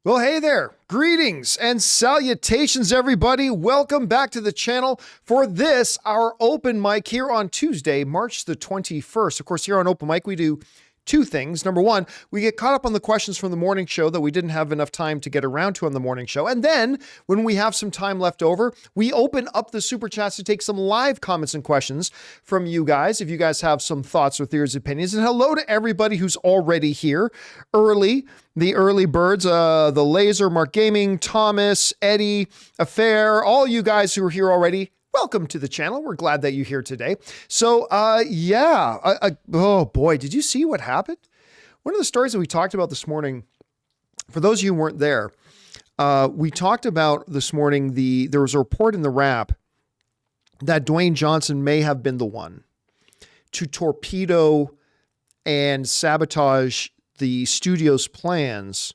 Well, hey there. Greetings and salutations, everybody. Welcome back to the channel for this, our open mic here on Tuesday, March the 21st. Of course, here on Open Mic, we do two things. Number one, we get caught up on the questions from the morning show that we didn't have enough time to get around to on the morning show. And then when we have some time left over, we open up the super chats to take some live comments and questions from you guys. If you guys have some thoughts or theories, opinions, and hello to everybody who's already here early. The early birds, the Laser, Mark Gaming, Thomas, Eddie, Affair, all you guys who are here already. Welcome to the channel. We're glad that you're here today. So, oh boy, did you see what happened? One of the stories that we talked about this morning, for those of you who weren't there, we talked about this morning, there was a report in the Wrap that Dwayne Johnson may have been the one to torpedo and sabotage the studio's plans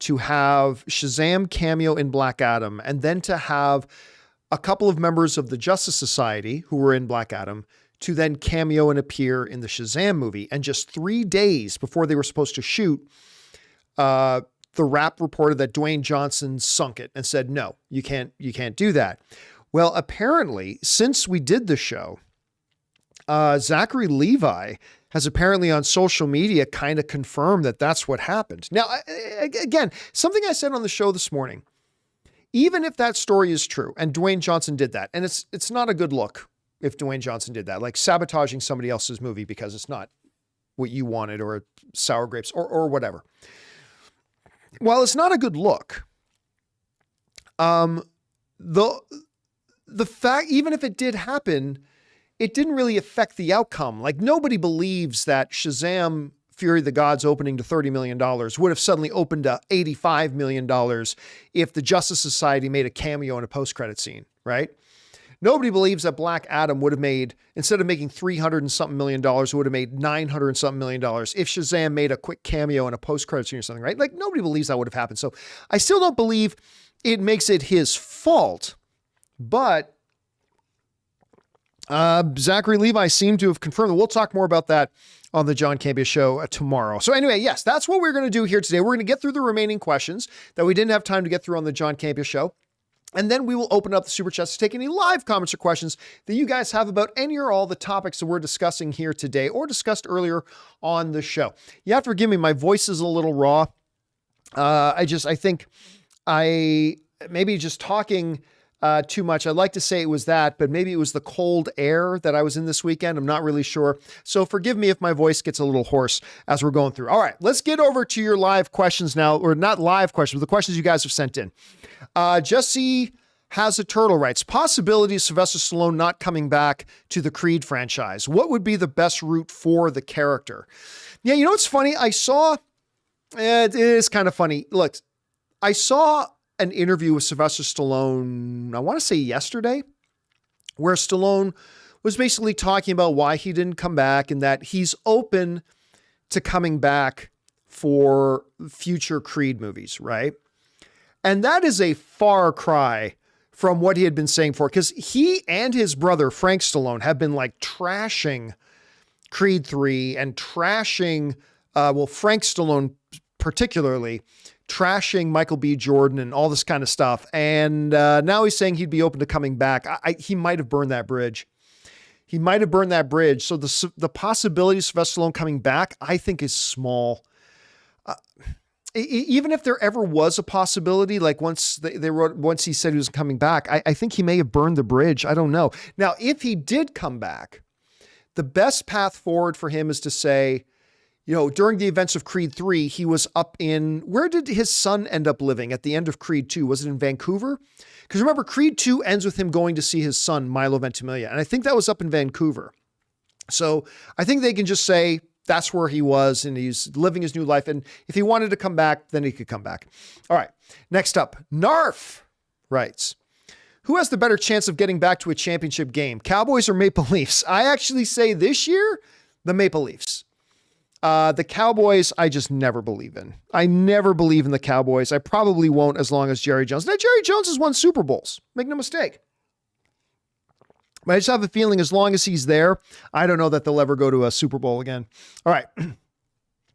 to have Shazam cameo in Black Adam, and then to have a couple of members of the Justice Society who were in Black Adam to then cameo and appear in the Shazam movie. And just 3 days before they were supposed to shoot, the Wrap reported that Dwayne Johnson sunk it and said, no, you can't do that. Well, apparently, since we did the show, Zachary Levi has apparently on social media kind of confirmed that that's what happened. Now, again, something I said on the show this morning, even if that story is true and Dwayne Johnson did that, and it's not a good look if Dwayne Johnson did that, like sabotaging somebody else's movie because it's not what you wanted, or sour grapes or whatever. While it's not a good look, the fact, even if it did happen, it didn't really affect the outcome. Like, nobody believes that Shazam Fury of the Gods opening to $30 million would have suddenly opened to $85 million if the Justice Society made a cameo in a post-credit scene, right? Nobody believes that Black Adam would have made, instead of making $300 and something million, would have made $900 and something million if Shazam made a quick cameo in a post-credit scene or something, right? Like, nobody believes that would have happened. So I still don't believe it makes it his fault, but Zachary Levi seemed to have confirmed that. We'll talk more about that on the John Campea Show tomorrow. So anyway, yes, that's what we're going to do here today. We're going to get through the remaining questions that we didn't have time to get through on the John Campea Show. And then we will open up the super chats to take any live comments or questions that you guys have about any or all the topics that we're discussing here today or discussed earlier on the show. You have to forgive me. My voice is a little raw. I think maybe just talking too much. I'd like to say it was that, but maybe it was the cold air that I was in this weekend. I'm not really sure. So forgive me if my voice gets a little hoarse as we're going through. All right, let's get over to your live questions now, or not live questions, but the questions you guys have sent in. Jesse has a turtle writes, possibility of Sylvester Stallone not coming back to the Creed franchise. What would be the best route for the character? Yeah, you know what's funny? It is kind of funny. Look, I saw an interview with Sylvester Stallone, I want to say yesterday, where Stallone was basically talking about why he didn't come back and that he's open to coming back for future Creed movies, right? And that is a far cry from what he had been saying for, because he and his brother, Frank Stallone, have been like trashing Creed 3 and trashing, Frank Stallone particularly, trashing Michael B. Jordan and all this kind of stuff. And now he's saying he'd be open to coming back. He might have burned that bridge. So the possibility of Sylvester Stallone coming back, I think, is small. Even if there ever was a possibility, like once he said he was coming back, I think he may have burned the bridge. I don't know. Now, if he did come back, the best path forward for him is to say, during the events of Creed 3, he was up in, where did his son end up living at the end of Creed 2? Was it in Vancouver? Because remember, Creed 2 ends with him going to see his son, Milo Ventimiglia. And I think that was up in Vancouver. So I think they can just say that's where he was and he's living his new life. And if he wanted to come back, then he could come back. All right. Next up, Narf writes, who has the better chance of getting back to a championship game, Cowboys or Maple Leafs? I actually say this year, the Maple Leafs. The Cowboys, I just never believe in. I never believe in the Cowboys. I probably won't as long as Jerry Jones. Now, Jerry Jones has won Super Bowls. Make no mistake. But I just have a feeling as long as he's there, I don't know that they'll ever go to a Super Bowl again. All right.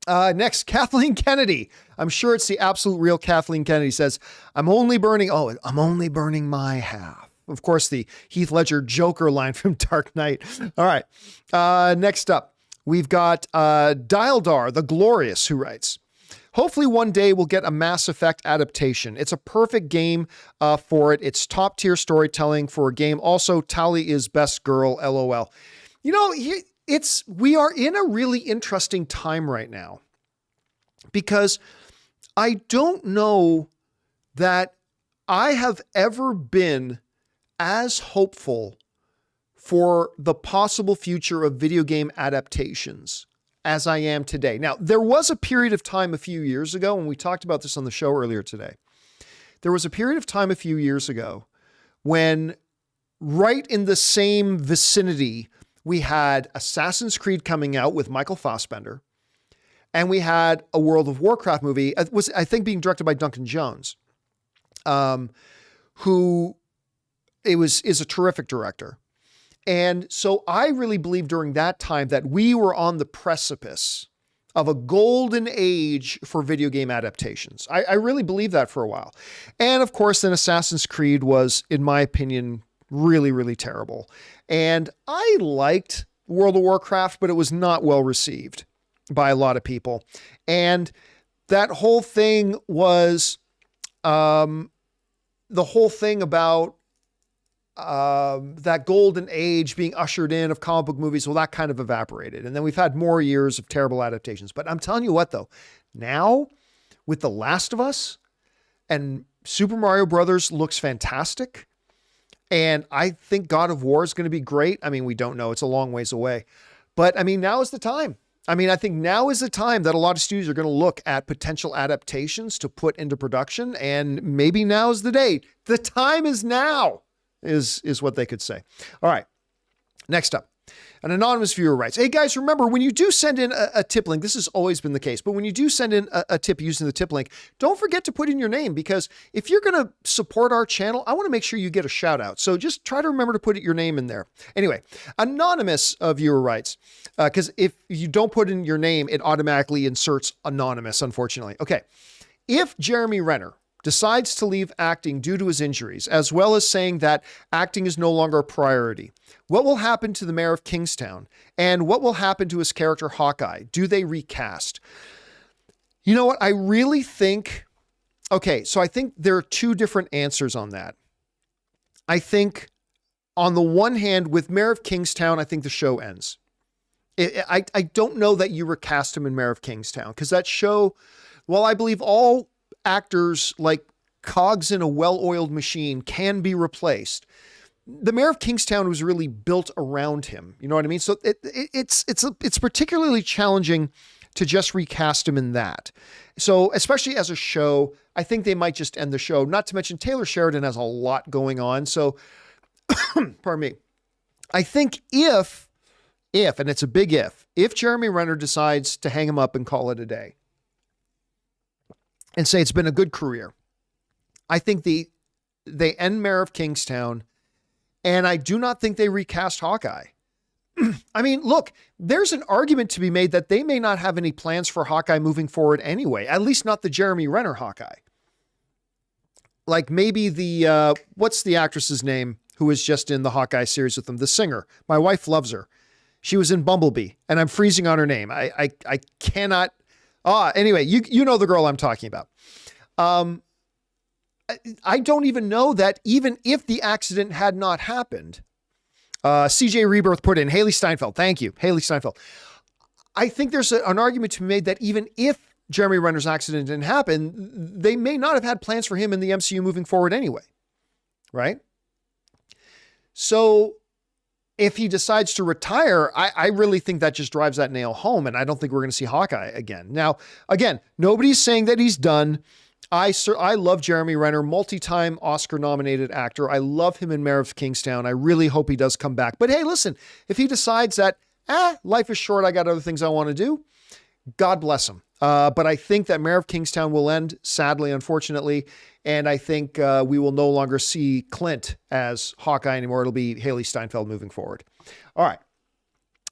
Next, Kathleen Kennedy. I'm sure it's the absolute real Kathleen Kennedy says, I'm only burning my half. Of course, the Heath Ledger Joker line from Dark Knight. All right. Next up, we've got Dildar, the Glorious, who writes, hopefully one day we'll get a Mass Effect adaptation. It's a perfect game for it. It's top tier storytelling for a game. Also, Tali is best girl, LOL. You know, we are in a really interesting time right now because I don't know that I have ever been as hopeful for the possible future of video game adaptations as I am today. Now, there was a period of time a few years ago, and we talked about this on the show earlier today. There was a period of time a few years ago when right in the same vicinity, we had Assassin's Creed coming out with Michael Fassbender, and we had a World of Warcraft movie. It was, I think, being directed by Duncan Jones, who is a terrific director. And so I really believe during that time that we were on the precipice of a golden age for video game adaptations. I really believe that for a while. And of course, then Assassin's Creed was, in my opinion, really, really terrible. And I liked World of Warcraft, but it was not well received by a lot of people. And that whole thing was the whole thing about that golden age being ushered in of comic book movies. Well, that kind of evaporated. And then we've had more years of terrible adaptations. But I'm telling you what, though, now with The Last of Us and Super Mario Brothers looks fantastic. And I think God of War is going to be great. I mean, we don't know. It's a long ways away. But I mean, now is the time. I mean, I think now is the time that a lot of studios are going to look at potential adaptations to put into production. And maybe now is the day. The time is now, is what they could say. All right. Next up. An anonymous viewer writes, hey guys, remember when you do send in a tip link, this has always been the case, but when you do send in a tip using the tip link, don't forget to put in your name, because if you're going to support our channel, I want to make sure you get a shout out. So just try to remember to put your name in there. Anyway, anonymous viewer writes, because if you don't put in your name, it automatically inserts anonymous, unfortunately. Okay. If Jeremy Renner decides to leave acting due to his injuries, as well as saying that acting is no longer a priority, what will happen to the mayor of Kingstown? And what will happen to his character Hawkeye? Do they recast? You know what? I really think, okay, so I think there are two different answers on that. I think on the one hand, with Mayor of Kingstown, I think the show ends. I don't know that you recast him in Mayor of Kingstown, because that show, while I believe all actors like cogs in a well-oiled machine can be replaced, the Mayor of Kingstown was really built around him. You know what I mean? So it's particularly challenging to just recast him in that. So especially as a show, I think they might just end the show. Not to mention Taylor Sheridan has a lot going on. So, pardon me. I think if, and it's a big if Jeremy Renner decides to hang him up and call it a day and say it's been a good career, I think they end Mayor of Kingstown. And I do not think they recast Hawkeye. I mean, look, there's an argument to be made that they may not have any plans for Hawkeye moving forward anyway, at least not the Jeremy Renner Hawkeye. Like maybe the, what's the actress's name who was just in the Hawkeye series with them? The singer. My wife loves her. She was in Bumblebee, and I'm freezing on her name. I cannot. Anyway, you know the girl I'm talking about. I don't even know that even if the accident had not happened, CJ Rebirth put in Haley Steinfeld. Thank you. Haley Steinfeld. I think there's an argument to be made that even if Jeremy Renner's accident didn't happen, they may not have had plans for him in the MCU moving forward anyway. Right? So if he decides to retire, I really think that just drives that nail home. And I don't think we're going to see Hawkeye again. Now, again, nobody's saying that he's done. I love Jeremy Renner, multi-time Oscar-nominated actor. I love him in Mayor of Kingstown. I really hope he does come back. But hey, listen, if he decides that, life is short, I got other things I want to do, God bless him. But I think that Mayor of Kingstown will end, sadly, unfortunately, and I think we will no longer see Clint as Hawkeye anymore. It'll be Haley Steinfeld moving forward. All right.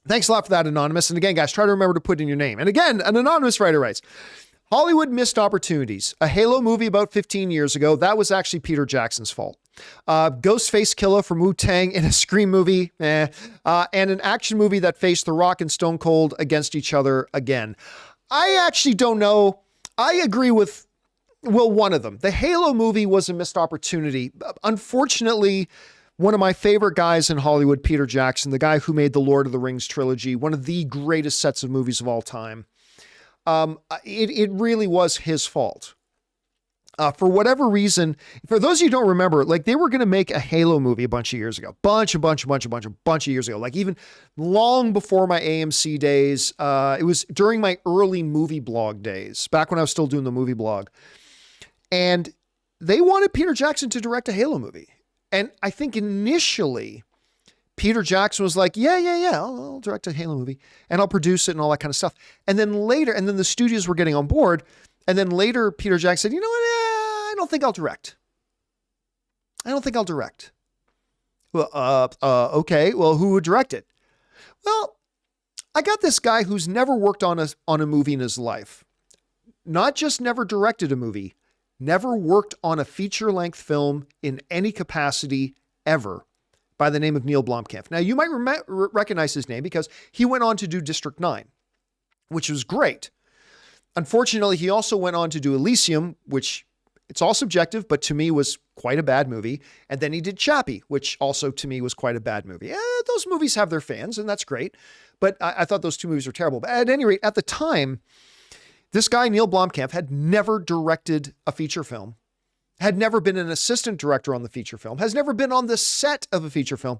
Thanks a lot for that, Anonymous. And again, guys, try to remember to put in your name. And again, an anonymous writer writes, Hollywood missed opportunities. A Halo movie about 15 years ago, that was actually Peter Jackson's fault. Ghostface Killer from Wu-Tang in a Scream movie, and an action movie that faced The Rock and Stone Cold against each other again. I actually don't know. I agree with, well, one of them. The Halo movie was a missed opportunity. Unfortunately, one of my favorite guys in Hollywood, Peter Jackson, the guy who made the Lord of the Rings trilogy, one of the greatest sets of movies of all time. It really was his fault. For whatever reason, for those of you who don't remember, like they were going to make a Halo movie a bunch of years ago, bunch of years ago, like even long before my AMC days. It was during my early movie blog days, back when I was still doing the movie blog. And they wanted Peter Jackson to direct a Halo movie. And I think initially Peter Jackson was like, yeah, I'll direct a Halo movie and I'll produce it and all that kind of stuff. And then later, and then the studios were getting on board. And then later Peter Jackson said, you know what? I don't think I'll direct. Well, okay. Well, who would direct it? Well, I got this guy who's never worked on a movie in his life. Not just never directed a movie, never worked on a feature-length film in any capacity ever, by the name of Neil Blomkamp. Now, you might recognize his name because he went on to do District 9, which was great. Unfortunately, he also went on to do Elysium, which it's all subjective, but to me was quite a bad movie. And then he did Chappie, which also to me was quite a bad movie. Those movies have their fans, and that's great. But I thought those two movies were terrible. But at any rate, at the time, this guy, Neil Blomkamp, had never directed a feature film, had never been an assistant director on the feature film, has never been on the set of a feature film.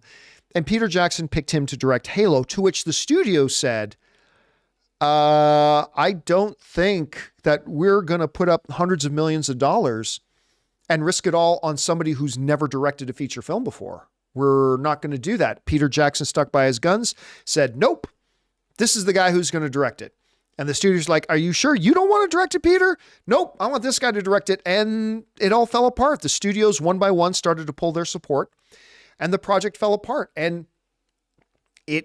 And Peter Jackson picked him to direct Halo, to which the studio said, I don't think that we're going to put up hundreds of millions of dollars and risk it all on somebody who's never directed a feature film before. We're not going to do that. Peter Jackson stuck by his guns, said, nope, this is the guy who's going to direct it. And the studio's like, are you sure you don't want to direct it, Peter? Nope, I want this guy to direct it. And it all fell apart. The studios, one by one, started to pull their support, and the project fell apart. And I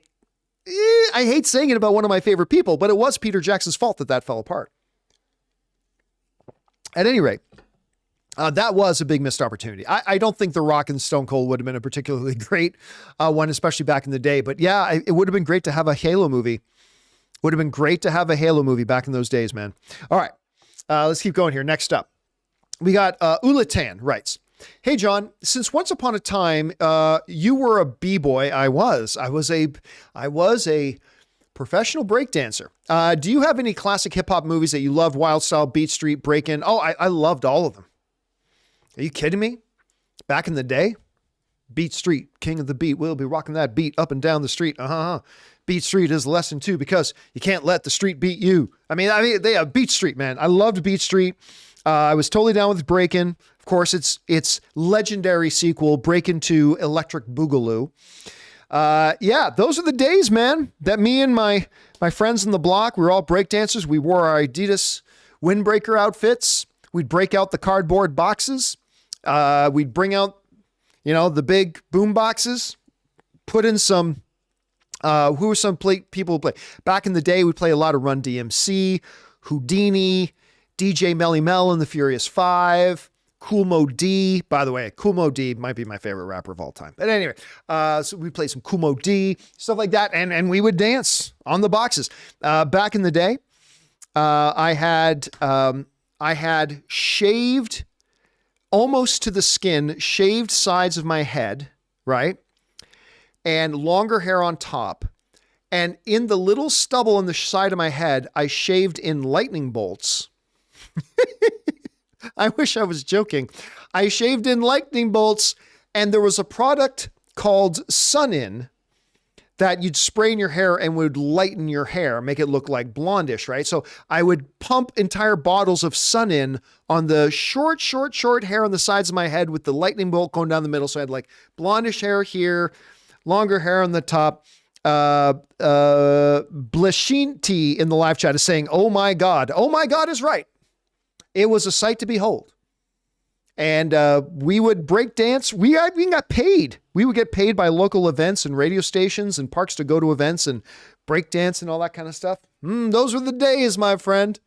hate saying it about one of my favorite people, but it was Peter Jackson's fault that fell apart. At any rate, that was a big missed opportunity. I don't think The Rock and Stone Cold would have been a particularly great one, especially back in the day. But yeah, it would have been great to have a Halo movie. Would have been great to have a Halo movie back in those days, man. All right, let's keep going here. Next up, we got Ulatan writes, hey, John, since once upon a time, you were a b-boy, I was a professional breakdancer. Do you have any classic hip hop movies that you loved? Wild Style, Beat Street, Breakin'? Oh, I loved all of them. Are you kidding me? Back in the day, Beat Street, king of the beat. We'll be rocking that beat up and down the street. Beat Street is lesson 2 because you can't let the street beat you. I mean, they have Beat Street, man. I loved Beat Street. I was totally down with Breakin'. Of course, it's legendary sequel, Breakin' 2 Electric Boogaloo. Yeah, those are the days, man, that me and my friends in the block, we were all breakdancers. We wore our Adidas windbreaker outfits. We'd break out the cardboard boxes. We'd bring out, the big boom boxes, put in some, who were some people who play? Back in the day, we'd play a lot of Run DMC, Houdini, DJ Melly Mel and the Furious Five, Kool Mo D. By the way, Kool Mo D might be my favorite rapper of all time. But anyway, so we played some Kool Mo D, stuff like that, and we would dance on the boxes. Back in the day, I had shaved almost to the skin, shaved sides of my head, right? And longer hair on top. And in the little stubble on the side of my head, I shaved in lightning bolts. I wish I was joking. I shaved in lightning bolts, and there was a product called Sun-In that you'd spray in your hair and would lighten your hair, make it look like blondish, right? So I would pump entire bottles of Sun-In on the short hair on the sides of my head with the lightning bolt going down the middle. So I had like blondish hair here, longer hair on the top. Blashinti in the live chat is saying, oh my God is right. It was a sight to behold. And we would break dance. We got paid. We would get paid by local events and radio stations and parks to go to events and breakdance and all that kind of stuff. Those were the days, my friend.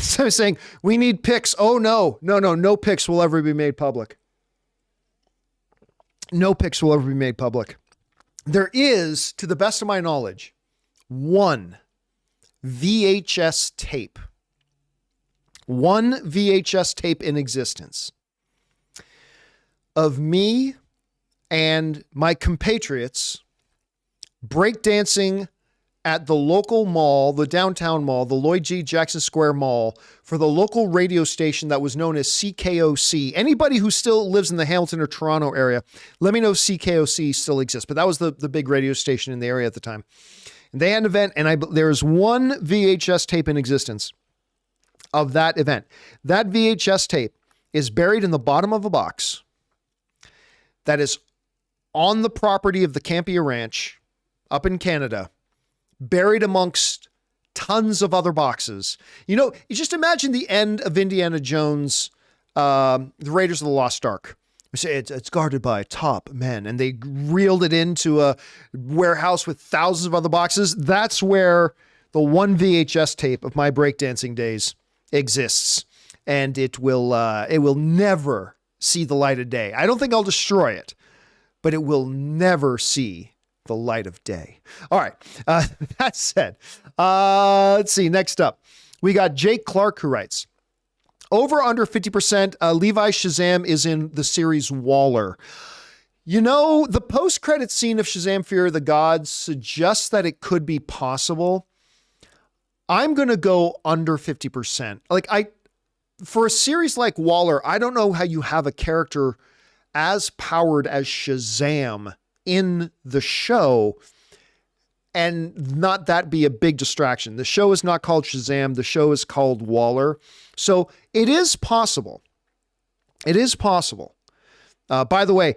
So I'm saying, we need pics. Oh, no pics will ever be made public. No pics will ever be made public. There is, to the best of my knowledge, one VHS tape. One VHS tape in existence of me and my compatriots breakdancing at the local mall, the downtown mall, the Lloyd G. Jackson Square Mall, for the local radio station that was known as CKOC. Anybody who still lives in the Hamilton or Toronto area, let me know if CKOC still exists. But that was the big radio station in the area at the time. And they had an event, and there's one VHS tape in existence of that event. That VHS tape is buried in the bottom of a box that is on the property of the Campea Ranch up in Canada, buried amongst tons of other boxes. You just imagine the end of Indiana Jones, the Raiders of the Lost Ark. It's guarded by top men, and they reeled it into a warehouse with thousands of other boxes. That's where the one VHS tape of my breakdancing days exists, and it will never see the light of day. I don't think I'll destroy it, but it will never see the light of day. All right. That said, let's see. Next up, we got Jake Clark, who writes, over under 50%. Levi Shazam is in the series Waller. The post-credit scene of Shazam! Fear of the Gods suggests that it could be possible. I'm going to go under 50%. For a series like Waller, I don't know how you have a character as powered as Shazam in the show and not that be a big distraction. The show is not called Shazam. The show is called Waller. So it is possible. It is possible. By the way,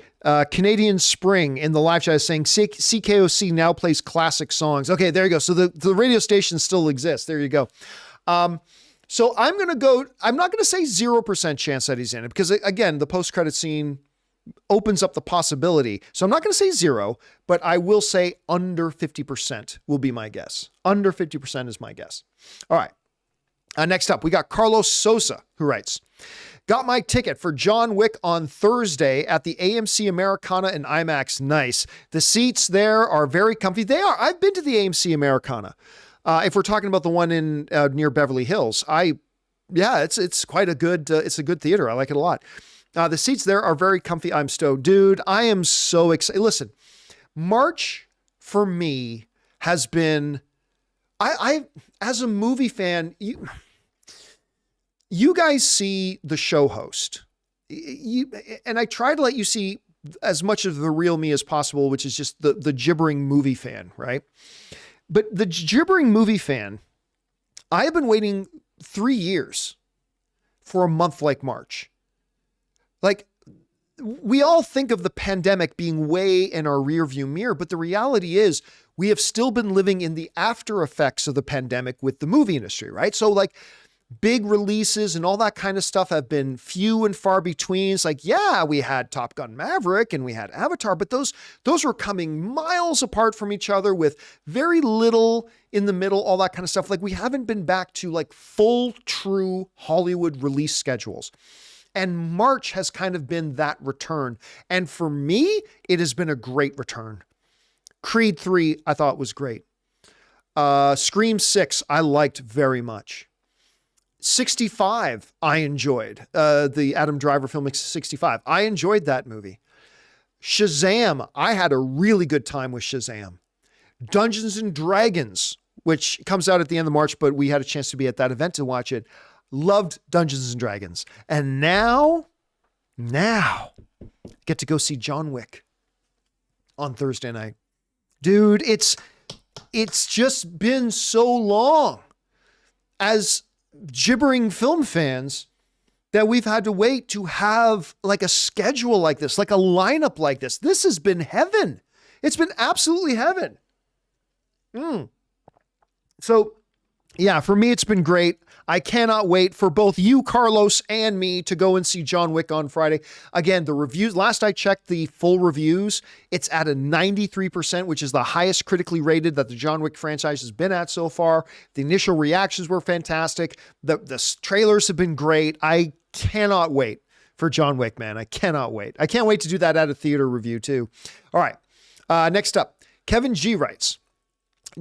Canadian Spring in the live chat is saying CKOC now plays classic songs. Okay, there you go. So the radio station still exists. There you go. So I'm not going to say 0% chance that he's in it because, again, the post-credit scene opens up the possibility. So I'm not going to say 0, but I will say under 50% will be my guess. Under 50% is my guess. All right. Next up, we got Carlos Sosa, who writes, got my ticket for John Wick on Thursday at the AMC Americana and IMAX. Nice. The seats there are very comfy. They are. I've been to the AMC Americana. If we're talking about the one in near Beverly Hills, it's quite a good, it's a good theater. I like it a lot. The seats there are very comfy. I'm stoked. Dude, I am so excited. Listen, March for me has been, I as a movie fan, you guys see the show host. And I try to let you see as much of the real me as possible, which is just the gibbering movie fan, right? But the gibbering movie fan, I have been waiting 3 years for a month like March. Like, we all think of the pandemic being way in our rearview mirror, but the reality is we have still been living in the after effects of the pandemic with the movie industry, right? So like big releases and all that kind of stuff have been few and far between. It's like, yeah, we had Top Gun Maverick and we had Avatar, but those were coming miles apart from each other with very little in the middle, all that kind of stuff. Like, we haven't been back to like full, true Hollywood release schedules. And March has kind of been that return. And for me, it has been a great return. Creed 3, I thought was great. Scream 6, I liked very much. 65, I enjoyed. The Adam Driver film 65. I enjoyed that movie. Shazam, I had a really good time with Shazam. Dungeons and Dragons, which comes out at the end of March, but we had a chance to be at that event to watch it. Loved Dungeons and Dragons. And now, get to go see John Wick on Thursday night. Dude, it's just been so long as gibbering film fans that we've had to wait to have like a schedule like this, like a lineup like this. This has been heaven. It's been absolutely heaven. So Yeah, for me, it's been great. I cannot wait for both you, Carlos, and me to go and see John Wick on Friday. Again, the reviews, last I checked the full reviews, it's at a 93%, which is the highest critically rated that the John Wick franchise has been at so far. The initial reactions were fantastic. The trailers have been great. I cannot wait for John Wick, man. I cannot wait. I can't wait to do that at a theater review too. All right. Next up, Kevin G writes,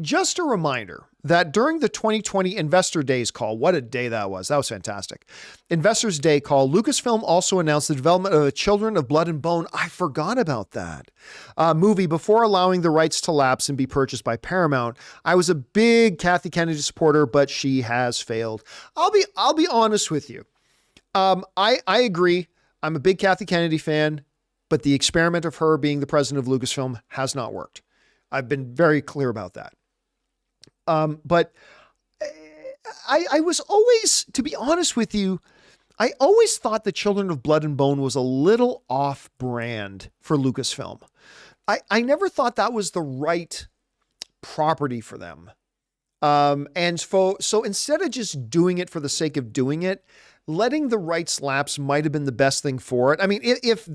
just a reminder that during the 2020 Investor Days call, what a day that was. That was fantastic. Investors Day call, Lucasfilm also announced the development of Children of Blood and Bone. I forgot about that movie before allowing the rights to lapse and be purchased by Paramount. I was a big Kathy Kennedy supporter, but she has failed. I'll be honest with you. I agree. I'm a big Kathy Kennedy fan, but the experiment of her being the president of Lucasfilm has not worked. I've been very clear about that. But I was always, to be honest with you, I always thought the Children of Blood and Bone was a little off brand for Lucasfilm. I never thought that was the right property for them. So instead of just doing it for the sake of doing it, letting the rights lapse might have been the best thing for it. I mean, if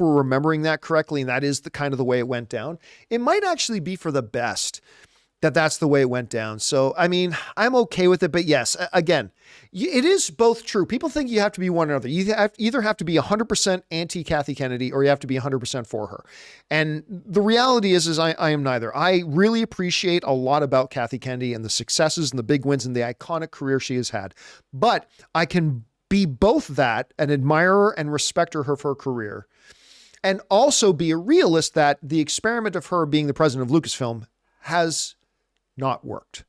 we're remembering that correctly, and that is the kind of the way it went down, it might actually be for the best that that's the way it went down. So, I mean, I'm okay with it, but yes, again, it is both true. People think you have to be one or other. You either have to be 100% anti Kathy Kennedy or you have to be 100% for her. And the reality is I am neither. I really appreciate a lot about Kathy Kennedy and the successes and the big wins and the iconic career she has had. But I can be both that, an admirer and respecter her for her career, and also be a realist that the experiment of her being the president of Lucasfilm has not worked.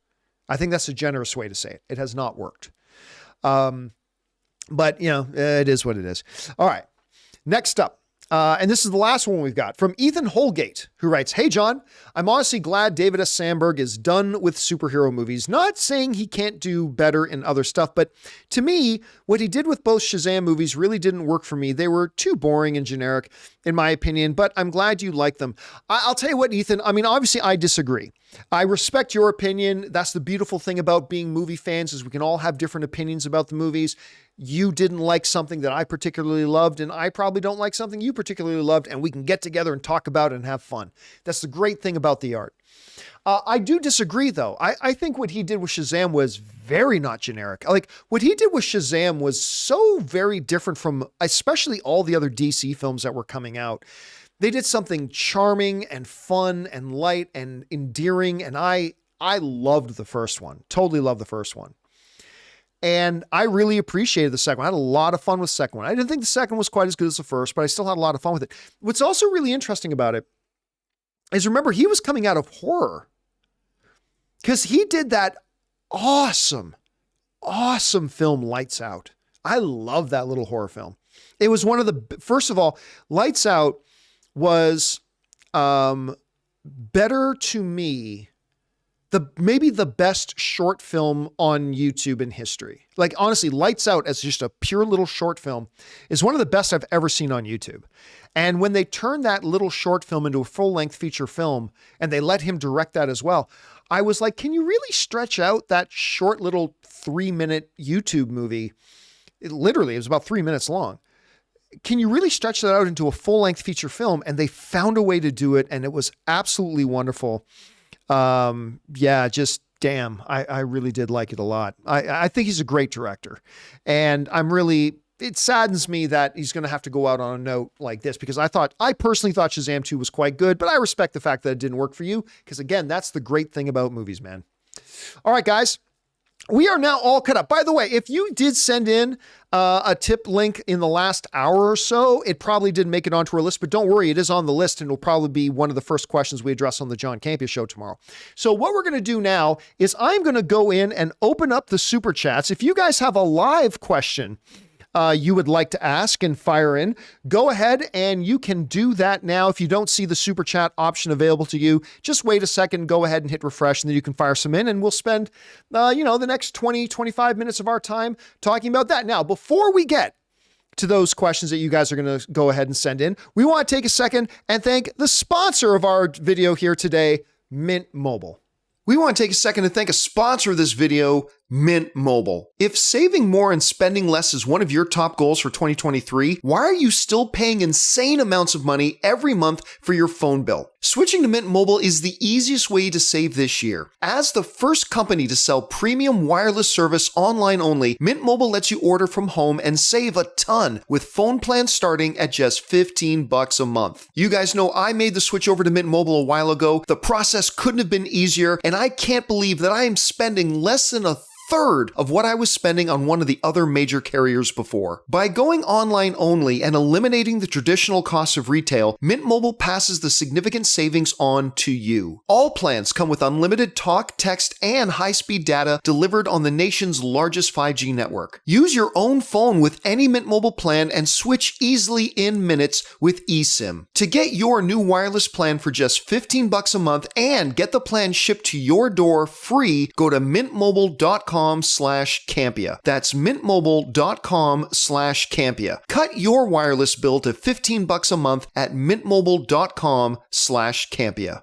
I think that's a generous way to say it. It has not worked. But you know, it is what it is. All right. Next up. And this is the last one we've got from Ethan Holgate, who writes, "Hey, John, I'm honestly glad David S. Sandberg is done with superhero movies. Not saying he can't do better in other stuff, but to me, what he did with both Shazam movies really didn't work for me. They were too boring and generic, in my opinion, but I'm glad you like them." I'll tell you what, Ethan, I mean, obviously I disagree. I respect your opinion. That's the beautiful thing about being movie fans, is we can all have different opinions about the movies. You didn't like something that I particularly loved, and I probably don't like something you particularly loved, and we can get together and talk about it and have fun. That's the great thing about the art. I do disagree, though. I think what he did with Shazam was very not generic. Like, what he did with Shazam was so very different from especially all the other DC films that were coming out. They did something charming and fun and light and endearing, and I loved the first one. Totally loved the first one. And I really appreciated the second one. I had a lot of fun with the second one. I didn't think the second was quite as good as the first, but I still had a lot of fun with it. What's also really interesting about it is, remember, he was coming out of horror, because he did that awesome film Lights Out. I love that little horror film. It was one of the, first of all, Lights Out was better to me, maybe the best short film on YouTube in history. Like, honestly, Lights Out as just a pure little short film is one of the best I've ever seen on YouTube. And when they turned that little short film into a full-length feature film, and they let him direct that as well, I was like, can you really stretch out that short little 3-minute YouTube movie? It was about 3 minutes long. Can you really stretch that out into a full-length feature film? And they found a way to do it, and it was absolutely wonderful. Just damn, I really did like it a lot. I think he's a great director, and it saddens me that he's going to have to go out on a note like this, because I personally thought Shazam 2 was quite good, but I respect the fact that it didn't work for you, because again, that's the great thing about movies, man. All right, guys. We are now all caught up. By the way, if you did send in a tip link in the last hour or so, it probably didn't make it onto our list, but don't worry, it is on the list, and it'll probably be one of the first questions we address on the John Campea Show tomorrow. So what we're going to do now is I'm going to go in and open up the super chats. If you guys have a live question you would like to ask and fire in, go ahead and you can do that now. If you don't see the super chat option available to you, just wait a second, go ahead and hit refresh, and then you can fire some in, and we'll spend, the next 20, 25 minutes of our time talking about that. Now, before we get to those questions that you guys are going to go ahead and send in, we want to take a second and thank the sponsor of our video here today, Mint Mobile. We want to take a second to thank a sponsor of this video, Mint Mobile. If saving more and spending less is one of your top goals for 2023, why are you still paying insane amounts of money every month for your phone bill? Switching to Mint Mobile is the easiest way to save this year. As the first company to sell premium wireless service online only, Mint Mobile lets you order from home and save a ton with phone plans starting at just $15 a month. You guys know I made the switch over to Mint Mobile a while ago. The process couldn't have been easier, and I can't believe that I am spending less than a third of what I was spending on one of the other major carriers before. By going online only and eliminating the traditional costs of retail, Mint Mobile passes the significant savings on to you. All plans come with unlimited talk, text, and high-speed data delivered on the nation's largest 5G network. Use your own phone with any Mint Mobile plan and switch easily in minutes with eSIM. To get your new wireless plan for just $15 a month and get the plan shipped to your door free, go to mintmobile.com/Campea. That's mintmobile.com/Campea. Cut your wireless bill to $15 a month at mintmobile.com/Campea.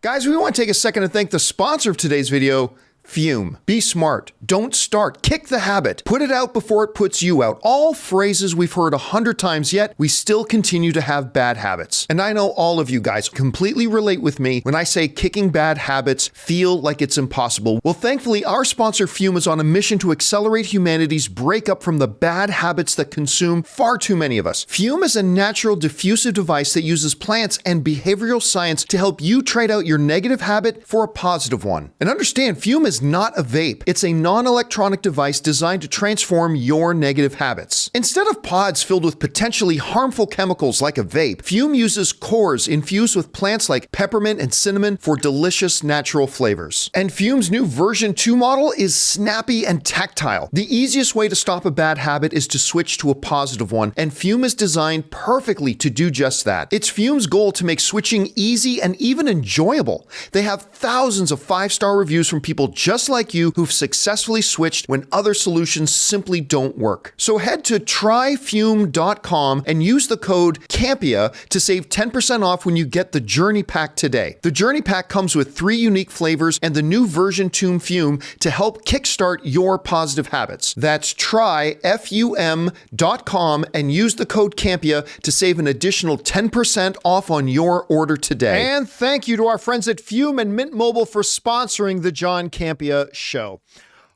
Guys, we want to take a second to thank the sponsor of today's video, Fume. Be smart. Don't start. Kick the habit. Put it out before it puts you out. All phrases we've heard 100 times, yet we still continue to have bad habits. And I know all of you guys completely relate with me when I say kicking bad habits feel like it's impossible. Well, thankfully, our sponsor Fume is on a mission to accelerate humanity's breakup from the bad habits that consume far too many of us. Fume is a natural diffusive device that uses plants and behavioral science to help you trade out your negative habit for a positive one. And understand, Fume is not a vape. It's a non-electronic device designed to transform your negative habits. Instead of pods filled with potentially harmful chemicals like a vape, Fume uses cores infused with plants like peppermint and cinnamon for delicious natural flavors. And Fume's new version 2 model is snappy and tactile. The easiest way to stop a bad habit is to switch to a positive one, and Fume is designed perfectly to do just that. It's Fume's goal to make switching easy and even enjoyable. They have thousands of 5-star reviews from people just like you who've successfully switched when other solutions simply don't work. So head to tryfume.com and use the code Campea to save 10% off when you get the Journey Pack today. The Journey Pack comes with 3 unique flavors and the new version 2 Fume to help kickstart your positive habits. That's tryfum.com and use the code Campea to save an additional 10% off on your order today. And thank you to our friends at Fume and Mint Mobile for sponsoring the John Campea Show.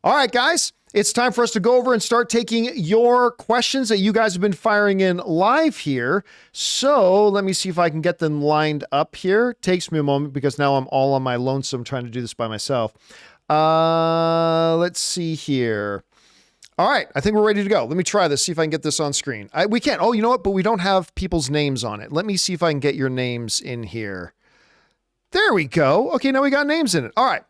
All right, guys, it's time for us to go over and start taking your questions that you guys have been firing in live here. So let me see if I can get them lined up here. Takes me a moment because now I'm all on my lonesome trying to do this by myself. Let's see here. All right, I think we're ready to go. Let me try this, see if I can get this on screen. We can't. Oh, you know what? But we don't have people's names on it. Let me see if I can get your names in here. There we go. Okay, now we got names in it. All right.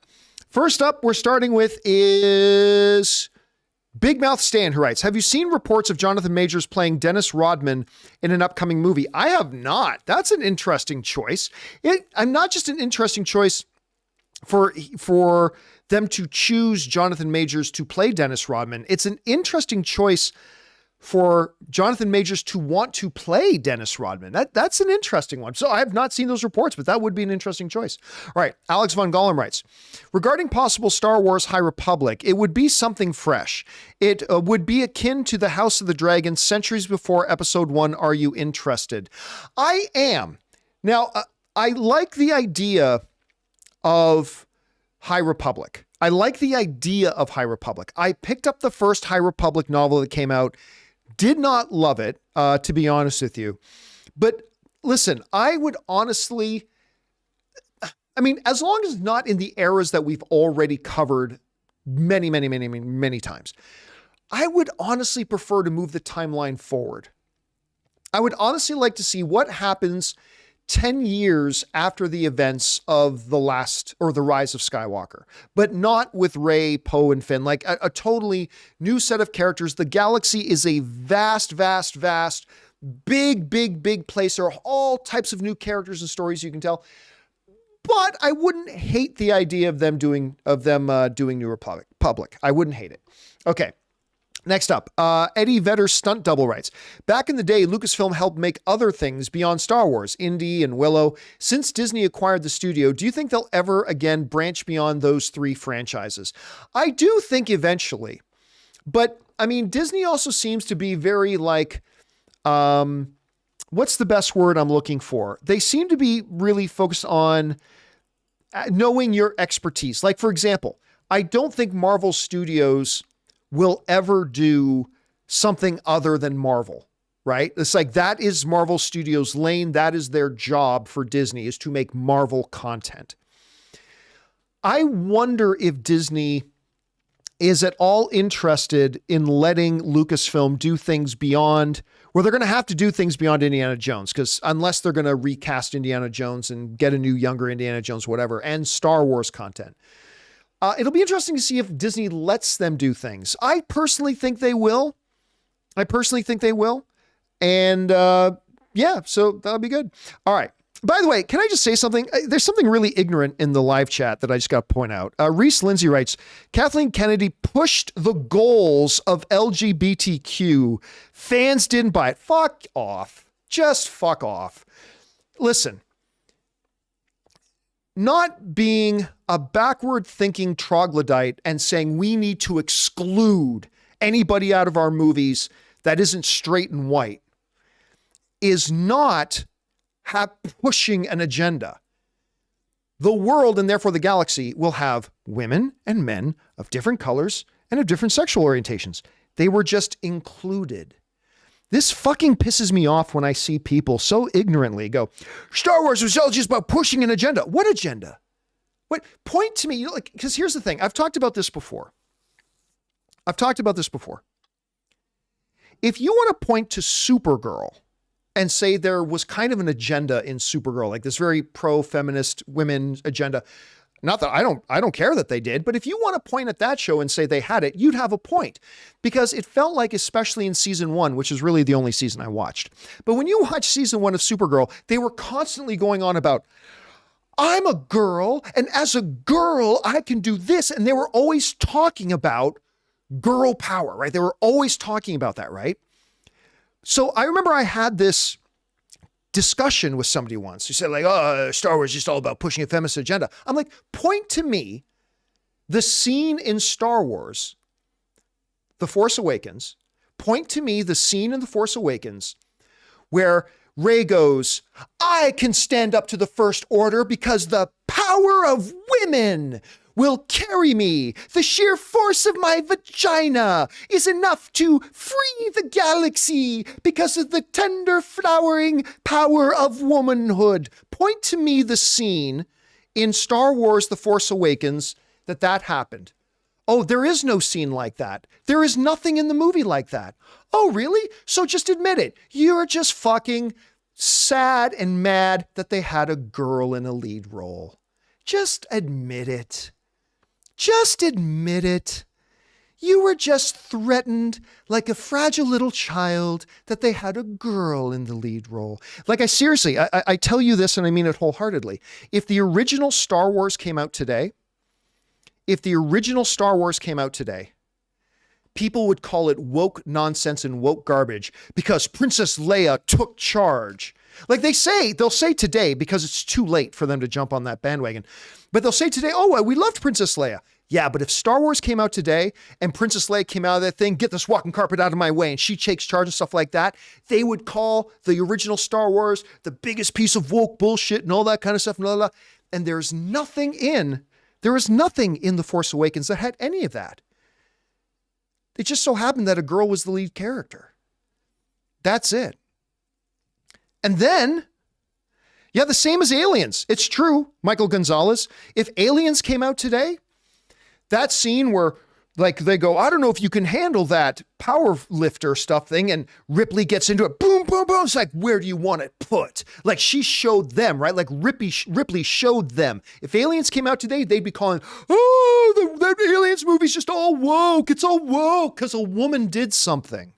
First up, we're starting with is Big Mouth Stan, who writes, have you seen reports of Jonathan Majors playing Dennis Rodman in an upcoming movie? I have not. That's an interesting choice. I'm not just an interesting choice for them to choose Jonathan Majors to play Dennis Rodman. It's an interesting choice for Jonathan Majors to want to play Dennis Rodman. That's an interesting one. So I have not seen those reports, but that would be an interesting choice. All right. Alex Von Gollum writes, regarding possible Star Wars High Republic, it would be something fresh. It would be akin to the House of the Dragon centuries before Episode 1. Are you interested? I am. Now, I like the idea of High Republic. I like the idea of High Republic. I picked up the first High Republic novel that came out. Did not love it, to be honest with you. But listen, I would honestly, as long as not in the eras that we've already covered many times, I would honestly prefer to move the timeline forward. I would honestly like to see what happens 10 years after the events of the Rise of Skywalker, but not with Rey, Poe, and Finn, like a totally new set of characters. The galaxy is a vast, big place. There are all types of new characters and stories you can tell, but I wouldn't hate the idea of them doing New Republic. I wouldn't hate it. Okay. Next up, Eddie Vedder's stunt double writes, back in the day, Lucasfilm helped make other things beyond Star Wars, Indy and Willow. Since Disney acquired the studio, do you think they'll ever again branch beyond those three franchises? I do think eventually, but I mean, Disney also seems to be very like, what's the best word I'm looking for? They seem to be really focused on knowing your expertise. Like, for example, I don't think Marvel Studios will ever do something other than Marvel, right? It's like, that is Marvel Studios' lane. That is their job for Disney, is to make Marvel content. I wonder if Disney is at all interested in letting Lucasfilm do things beyond, well, they're going to have to do things beyond Indiana Jones, because unless they're going to recast Indiana Jones and get a new, younger Indiana Jones, whatever, and Star Wars content. It'll be interesting to see if Disney lets them do things. I personally think they will. And yeah, so that'll be good. All right. By the way, can I just say something? There's something really ignorant in the live chat that I just got to point out. Reese Lindsay writes, Kathleen Kennedy pushed the goals of LGBTQ. Fans didn't buy it. Fuck off. Just fuck off. Listen. Not being a backward thinking troglodyte and saying we need to exclude anybody out of our movies that isn't straight and white is not pushing an agenda. The world, and therefore the galaxy, will have women and men of different colors and of different sexual orientations. They were just included. This fucking pisses me off when I see people so ignorantly go, Star Wars was all just about pushing an agenda. What agenda? What? Point to me. You know, like, because here's the thing. I've talked about this before. If you want to point to Supergirl and say there was kind of an agenda in Supergirl, like this very pro-feminist women agenda, not that I don't care that they did, but if you want to point at that show and say they had it, you'd have a point, because it felt like, especially in season 1, which is really the only season I watched. But when you watch season 1 of Supergirl, they were constantly going on about, I'm a girl, and as a girl, I can do this. And they were always talking about girl power, right? They were always talking about that, right? So I remember I had this discussion with somebody once who said, like, oh, Star Wars is just all about pushing a feminist agenda. I'm like, point to me the scene in Star Wars, The Force Awakens, point to me the scene in The Force Awakens where Rey goes, I can stand up to the First Order because the power of women will carry me. The sheer force of my vagina is enough to free the galaxy because of the tender flowering power of womanhood. Point to me the scene in Star Wars The Force Awakens that happened. Oh, there is no scene like that. There is nothing in the movie like that. Oh, really? So just admit it. You're just fucking sad and mad that they had a girl in a lead role. Just admit it. Just admit it. You were just threatened like a fragile little child that they had a girl in the lead role. Like, I seriously, I tell you this, and I mean it wholeheartedly. If the original Star Wars came out today, people would call it woke nonsense and woke garbage because Princess Leia took charge. Like they'll say today, because it's too late for them to jump on that bandwagon, but they'll say today, oh, we loved Princess Leia. Yeah, but if Star Wars came out today and Princess Leia came out of that thing, get this walking carpet out of my way, and she takes charge and stuff like that, they would call the original Star Wars the biggest piece of woke bullshit and all that kind of stuff. Blah, blah, blah. And there is nothing in The Force Awakens that had any of that. It just so happened that a girl was the lead character. That's it. And then, yeah, the same as Aliens. It's true, Michael Gonzalez. If Aliens came out today, that scene where, like, they go, I don't know if you can handle that power lifter stuff thing, and Ripley gets into it, boom, boom, boom. It's like, where do you want it put? Like, she showed them, right? Like, Ripley showed them. If Aliens came out today, they'd be calling, oh, that Aliens movie's just all woke. It's all woke because a woman did something.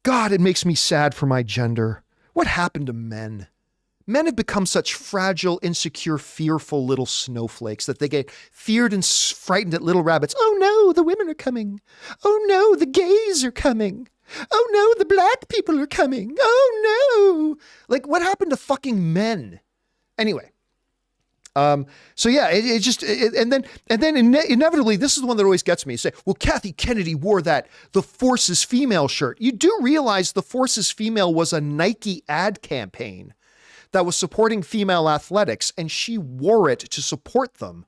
God, it makes me sad for my gender. What happened to men? men have become such fragile, insecure, fearful little snowflakes that they get feared and frightened at little rabbits. Oh no, the women are coming. Oh no, the gays are coming. Oh no, the black people are coming. Oh no. Like, what happened to fucking men? Anyway. So yeah, and then inevitably, this is the one that always gets me. You say, well, Kathy Kennedy wore the Forces Female shirt. You do realize the Forces Female was a Nike ad campaign that was supporting female athletics, and she wore it to support them.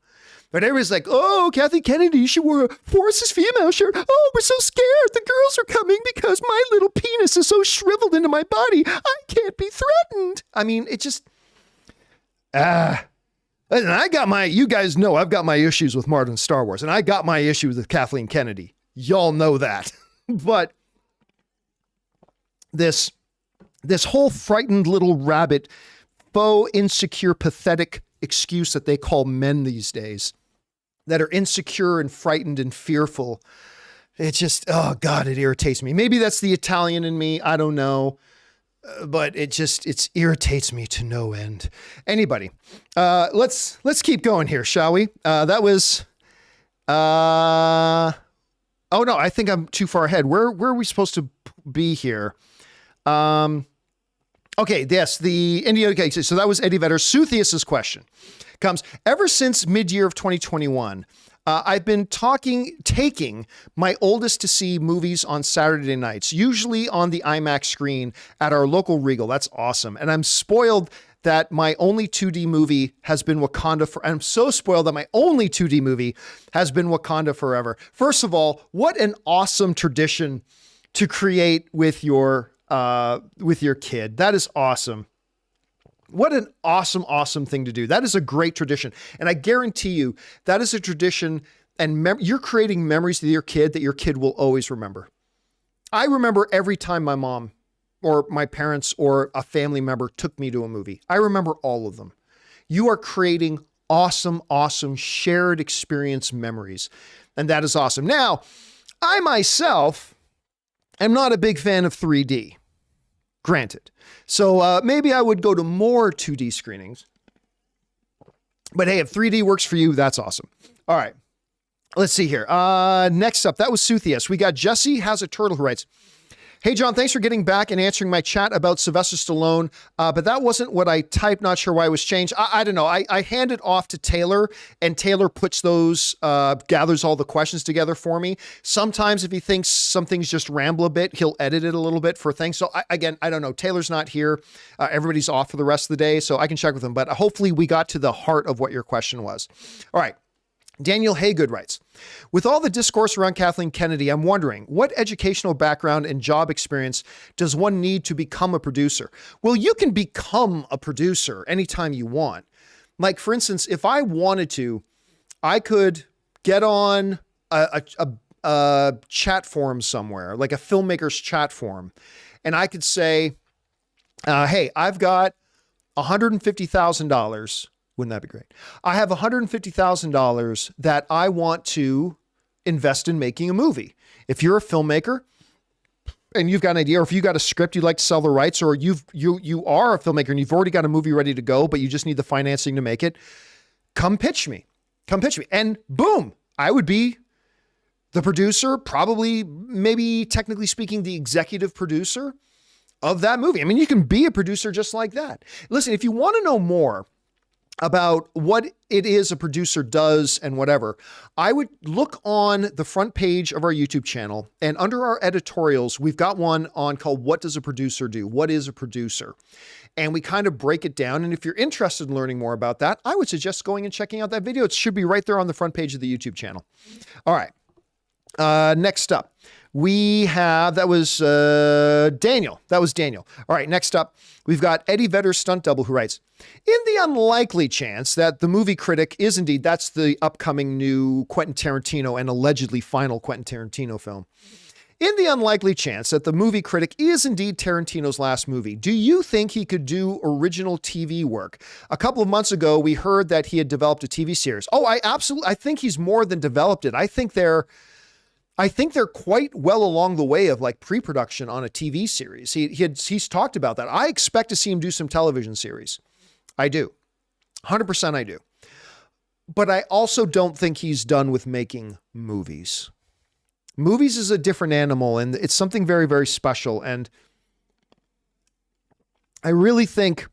But everybody's like, oh, Kathy Kennedy, she wore a Forces Female shirt. Oh, we're so scared. The girls are coming because my little penis is so shriveled into my body. I can't be threatened. I mean, it just, and you guys know I've got my issues with Martin Star Wars, and I got my issues with Kathleen Kennedy. Y'all know that. But this whole frightened little rabbit, faux, insecure, pathetic excuse that they call men these days, that are insecure and frightened and fearful, it just, oh God, it irritates me. Maybe that's the Italian in me. I don't know. But it irritates me to no end. Anybody, let's keep going here, shall we? That was, oh no, I think I'm too far ahead. Where are we supposed to be here? Okay, yes, the India. Okay, so that was Eddie Vedder. Suthius's question comes, ever since mid-year of 2021, I've been taking my oldest to see movies on Saturday nights, usually on the IMAX screen at our local Regal. That's awesome. And I'm spoiled that my only 2D movie has been I'm so spoiled that my only 2D movie has been Wakanda Forever. First of all, what an awesome tradition to create with your kid. That is awesome. What an awesome, awesome thing to do. That is a great tradition. And I guarantee you that is a tradition, and you're creating memories with your kid that your kid will always remember. I remember every time my mom or my parents or a family member took me to a movie. I remember all of them. You are creating awesome, awesome shared experience memories. And that is awesome. Now, I myself am not a big fan of 3D. Granted. So maybe I would go to more 2D screenings. But hey, if 3D works for you, that's awesome. All right. Let's see here. Next up, that was Suthius. We got Jesse Has a Turtle who writes, hey, John, thanks for getting back and answering my chat about Sylvester Stallone, but that wasn't what I typed. Not sure why it was changed. I don't know. I hand it off to Taylor, and Taylor puts those, gathers all the questions together for me. Sometimes if he thinks some things just ramble a bit, he'll edit it a little bit for things. So I don't know. Taylor's not here. Everybody's off for the rest of the day, so I can check with him. But hopefully we got to the heart of what your question was. All right. Daniel Haygood writes, with all the discourse around Kathleen Kennedy, I'm wondering what educational background and job experience does one need to become a producer? Well, you can become a producer anytime you want. Like, for instance, if I wanted to, I could get on a chat forum somewhere, like a filmmaker's chat forum, and I could say, hey, I've got $150,000. Wouldn't that be great? I have $150,000 that I want to invest in making a movie. If you're a filmmaker and you've got an idea, or if you got a script you'd like to sell the rights, or you are a filmmaker and you've already got a movie ready to go, but you just need the financing to make it, come pitch me. And boom, I would be the producer, probably, maybe technically speaking, the executive producer of that movie. I mean, you can be a producer just like that. Listen, if you want to know more about what it is a producer does and whatever, I would look on the front page of our YouTube channel, and under our editorials, we've got one on called What Does a Producer Do? What is a producer? And we kind of break it down. And if you're interested in learning more about that, I would suggest going and checking out that video. It should be right there on the front page of the YouTube channel. All right. Next up, we have, that was Daniel. All right, next up, we've got Eddie Vedder's stunt double who writes, in the unlikely chance that the movie critic is indeed, that's the upcoming new Quentin Tarantino and allegedly final Quentin Tarantino film. In the unlikely chance that the movie critic is indeed Tarantino's last movie, do you think he could do original TV work? A couple of months ago, we heard that he had developed a TV series. Oh, I think he's more than developed it. I think they're quite well along the way of like pre-production on a TV series. He's talked about that. I expect to see him do some television series. I do. 100% I do. But I also don't think he's done with making movies. Movies is a different animal, and it's something very, very special. And I really think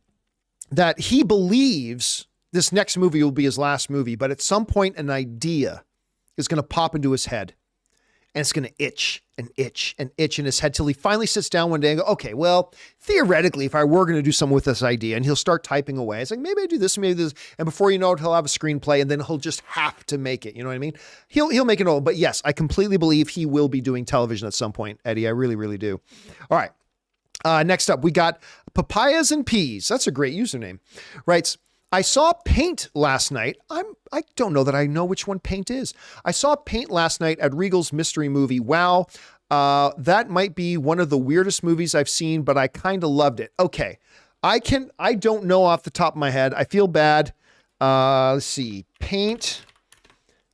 that he believes this next movie will be his last movie, but at some point an idea is going to pop into his head, and it's going to itch and itch and itch in his head till he finally sits down one day and go, okay, well, theoretically, if I were going to do something with this idea, and he'll start typing away. It's like, maybe I do this, maybe this. And before you know it, he'll have a screenplay, and then he'll just have to make it. You know what I mean? He'll make it all. But yes, I completely believe he will be doing television at some point, Eddie. I really, really do. All right. Next up, we got Papayas and Peas. That's a great username. Writes, I saw Paint last night. I don't know that I know which one Paint is. I saw Paint last night at Regal's Mystery Movie. Wow. That might be one of the weirdest movies I've seen, but I kind of loved it. Okay. I don't know off the top of my head. I feel bad. Let's see. Paint.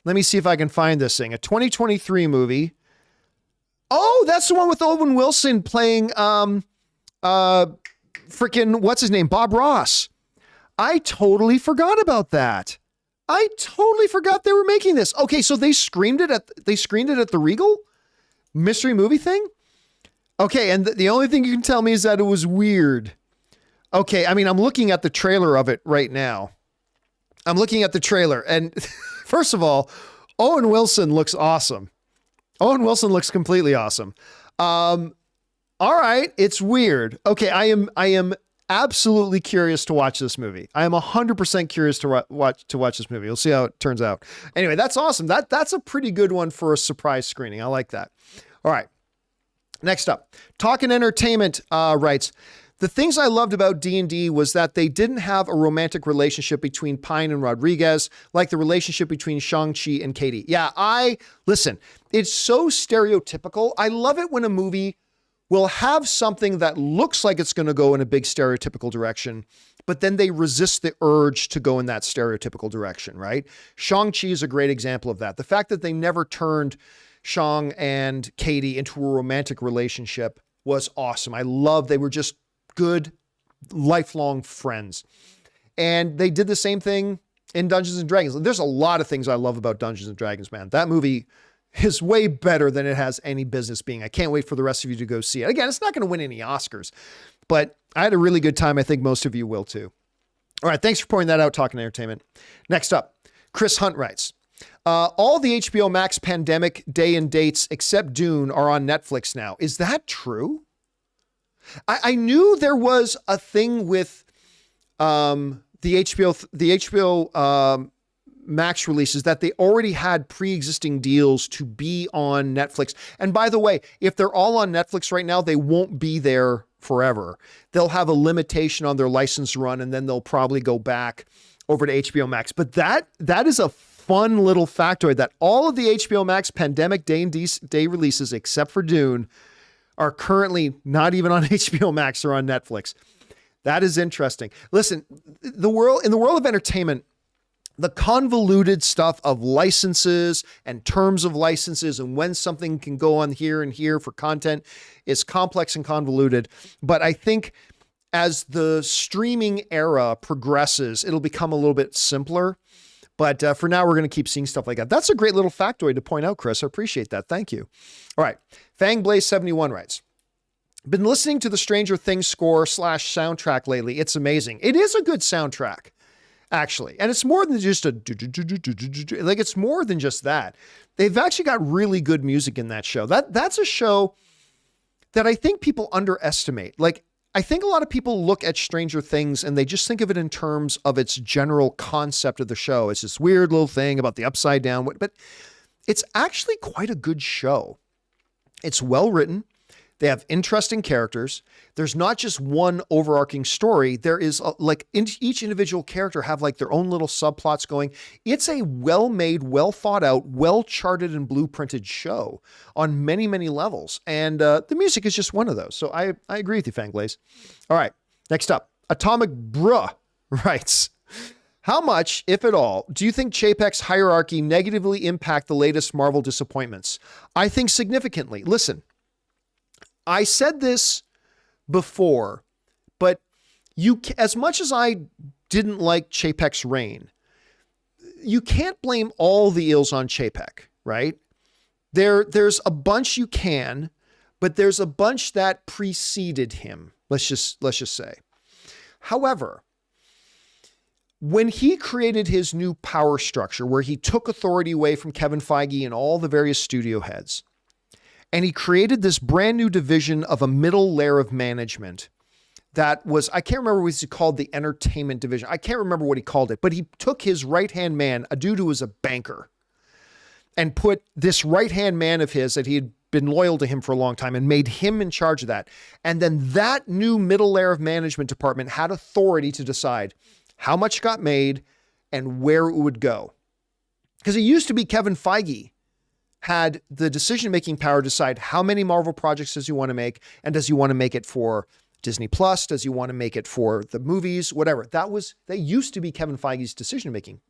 Let me see if I can find this thing. A 2023 movie. Oh, that's the one with Owen Wilson playing, freaking, what's his name? Bob Ross. I totally forgot about that. I totally forgot they were making this. Okay, so they screened it at the Regal mystery movie thing. Okay, and the only thing you can tell me is that it was weird. Okay, I mean, I'm looking at the trailer of it right now. I'm looking at the trailer, and first of all, Owen Wilson looks awesome. Owen Wilson looks completely awesome. All right, it's weird. Okay, I am absolutely curious to watch this movie. I am 100% curious to watch this movie. We'll see how it turns out. Anyway, that's awesome. That's a pretty good one for a surprise screening. I like that. All right. Next up, Talkin' Entertainment writes, the things I loved about D&D was that they didn't have a romantic relationship between Pine and Rodriguez, like the relationship between Shang-Chi and Katie. Yeah, listen, it's so stereotypical. I love it when a movie will have something that looks like it's going to go in a big stereotypical direction, but then they resist the urge to go in that stereotypical direction, right? Shang-Chi is a great example of that. The fact that they never turned Shang and Katie into a romantic relationship was awesome. They were just good, lifelong friends. And they did the same thing in Dungeons and Dragons. There's a lot of things I love about Dungeons and Dragons, man. That movie is way better than it has any business being. I can't wait for the rest of you to go see it. Again, it's not going to win any Oscars, but I had a really good time. I think most of you will too. All right. Thanks for pointing that out, Talking Entertainment. Next up, Chris Hunt writes, all the HBO Max pandemic day and dates except Dune are on Netflix now. Is that true? I knew there was a thing with the HBO Max releases that they already had pre-existing deals to be on Netflix. And by the way, if they're all on Netflix right now, they won't be there forever. They'll have a limitation on their license run, and then they'll probably go back over to HBO Max. But that is a fun little factoid that all of the HBO Max pandemic day and day releases, except for Dune, are currently not even on HBO Max or on Netflix. That is interesting. Listen, in the world of entertainment, the convoluted stuff of licenses and terms of licenses and when something can go on here and here for content is complex and convoluted. But I think as the streaming era progresses, it'll become a little bit simpler. But for now, we're going to keep seeing stuff like that. That's a great little factoid to point out, Chris. I appreciate that. Thank you. All right. Fangblaze71 writes, been listening to the Stranger Things score / soundtrack lately. It's amazing. It is a good soundtrack, actually. And it's more than just it's more than just that. They've actually got really good music in that show. That's a show that I think people underestimate. Like, I think a lot of people look at Stranger Things and they just think of it in terms of its general concept of the show. It's this weird little thing about the upside down, but it's actually quite a good show. It's well written. They have interesting characters. There's not just one overarching story. There is each individual character have like their own little subplots going. It's a well-made, well thought out, well charted and blueprinted show on many, many levels. And the music is just one of those. So I agree with you, Fangblaze. All right. Next up, Atomic Bruh writes, how much, if at all, do you think Chapek's hierarchy negatively impact the latest Marvel disappointments? I think significantly. Listen, I said this before, but as much as I didn't like Chapek's reign. You can't blame all the ills on Chapek, right? There's a bunch you can, but there's a bunch that preceded him. Let's just say. However, when he created his new power structure, where he took authority away from Kevin Feige and all the various studio heads, and he created this brand new division of a middle layer of management that was, I can't remember what he called the entertainment division. I can't remember what he called it, but he took his right-hand man, a dude who was a banker, and put this right-hand man of his that he had been loyal to him for a long time and made him in charge of that. And then that new middle layer of management department had authority to decide how much got made and where it would go. Because it used to be Kevin Feige had the decision-making power to decide how many Marvel projects does he want to make, and does he want to make it for Disney Plus? Does he want to make it for the movies? Whatever. That used to be Kevin Feige's decision-making.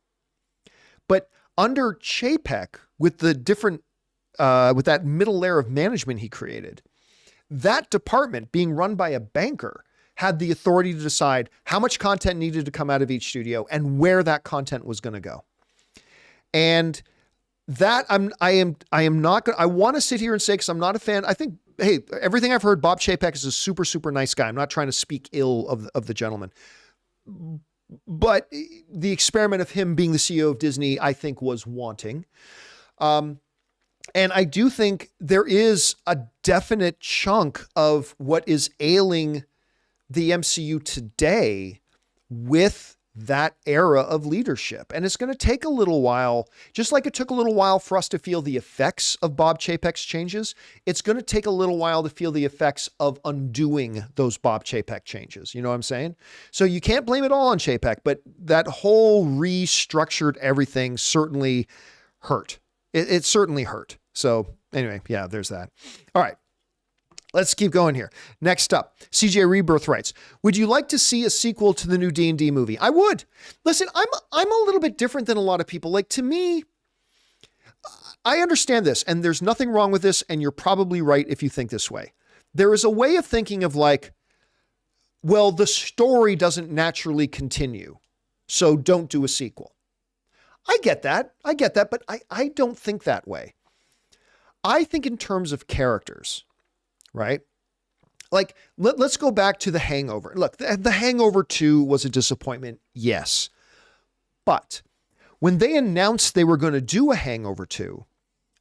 But under Chapek, with the different, with that middle layer of management he created, that department being run by a banker had the authority to decide how much content needed to come out of each studio and where that content was going to go. And that I am not going to, I want to sit here and say, because I'm not a fan. I think, hey, everything I've heard, Bob Chapek is a super, super nice guy. I'm not trying to speak ill of the gentleman, but the experiment of him being the CEO of Disney, I think, was wanting. And I do think there is a definite chunk of what is ailing the MCU today with that era of leadership. And it's going to take a little while, just like it took a little while for us to feel the effects of Bob Chapek's changes. It's going to take a little while to feel the effects of undoing those Bob Chapek changes. You know what I'm saying? So you can't blame it all on Chapek, but that whole restructured everything certainly hurt. It certainly hurt. So anyway, yeah, there's that. All right. Let's keep going here. Next up, CJ Rebirth writes, would you like to see a sequel to the new D&D movie? I would. Listen, I'm a little bit different than a lot of people. Like, to me, I understand this, and there's nothing wrong with this, and you're probably right if you think this way. There is a way of thinking of like, well, the story doesn't naturally continue, so don't do a sequel. I get that, but I don't think that way. I think in terms of characters. Right? Like, let's go back to The Hangover. Look, The Hangover 2 was a disappointment. Yes. But when they announced they were going to do a Hangover 2,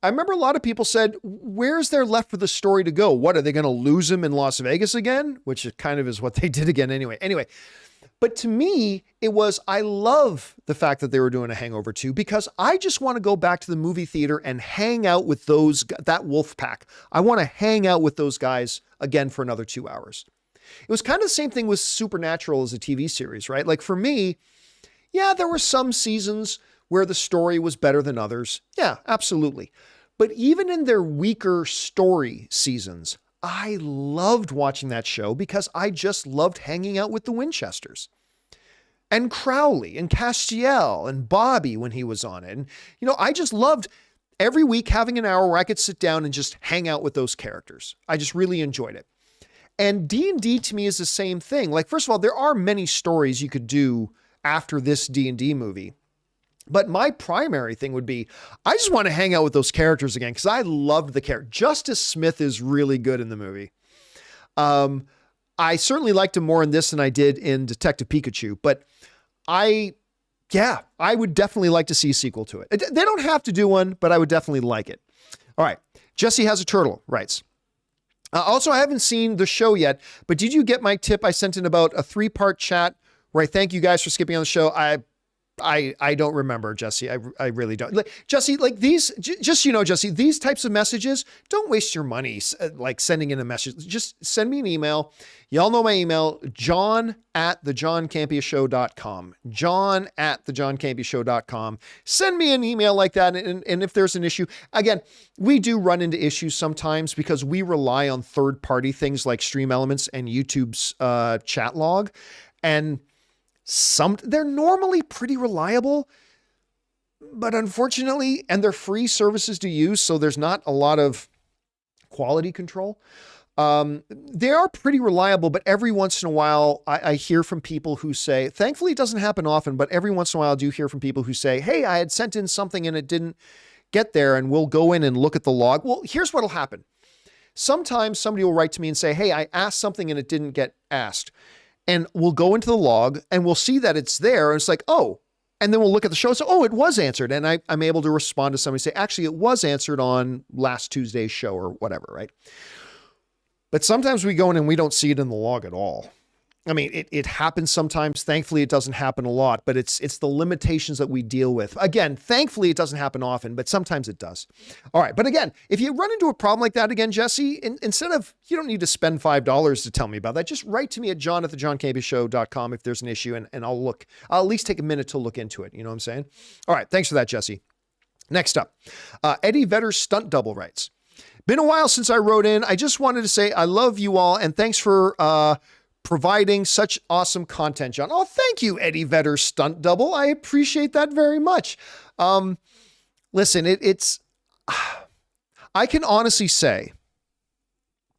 I remember a lot of people said, where's there left for the story to go? What, are they going to lose him in Las Vegas again? Which kind of is what they did again anyway. But to me, it was, I love the fact that they were doing a Hangover 2 because I just want to go back to the movie theater and hang out with that wolf pack. I want to hang out with those guys again for another 2 hours. It was kind of the same thing with Supernatural as a TV series, right? Like for me, yeah, there were some seasons where the story was better than others. Yeah, absolutely. But even in their weaker story seasons, I loved watching that show because I just loved hanging out with the Winchesters and Crowley and Castiel and Bobby when he was on it. And, I just loved every week having an hour where I could sit down and just hang out with those characters. I just really enjoyed it. And D&D to me is the same thing. Like, first of all, there are many stories you could do after this D&D movie. But my primary thing would be, I just want to hang out with those characters again because I loved the character. Justice Smith is really good in the movie. I certainly liked him more in this than I did in Detective Pikachu, but I would definitely like to see a sequel to it. They don't have to do one, but I would definitely like it. All right. Jesse Has a Turtle writes, also, I haven't seen the show yet, but did you get my tip I sent in about a 3-part chat where I thank you guys for skipping on the show? I don't remember, Jesse. I really don't. Jesse, like these, just so you know, Jesse, these types of messages, don't waste your money like sending in a message. Just send me an email. Y'all know my email, john@thejohncampeashow.com. john@thejohncampeashow.com. Send me an email like that. And if there's an issue, again, we do run into issues sometimes because we rely on third-party things like Stream Elements and YouTube's chat log. And they're normally pretty reliable, but unfortunately, and they're free services to use, so there's not a lot of quality control. They are pretty reliable, but every once in a while I hear from people who say, thankfully it doesn't happen often, but every once in a while I do hear from people who say, hey, I had sent in something and it didn't get there, and we'll go in and look at the log. Well, here's what'll happen. Sometimes somebody will write to me and say, hey, I asked something and it didn't get asked. And we'll go into the log and we'll see that it's there. And it's like, oh, and then we'll look at the show and say, oh, it was answered. And I'm able to respond to somebody and say, actually, it was answered on last Tuesday's show or whatever, right? But sometimes we go in and we don't see it in the log at all. I mean, it happens sometimes. Thankfully, it doesn't happen a lot, but it's the limitations that we deal with. Again, thankfully, it doesn't happen often, but sometimes it does. All right. But again, if you run into a problem like that again, Jesse, instead of, you don't need to spend $5 to tell me about that. Just write to me at john@thejohncampeashow.com if there's an issue, and I'll at least take a minute to look into it. You know what I'm saying? All right. Thanks for that, Jesse. Next up, Eddie Vedder's stunt double writes, been a while since I wrote in. I just wanted to say I love you all, and thanks for, providing such awesome content, John. Oh, thank you, Eddie Vedder stunt double. I appreciate that very much. Listen, I can honestly say,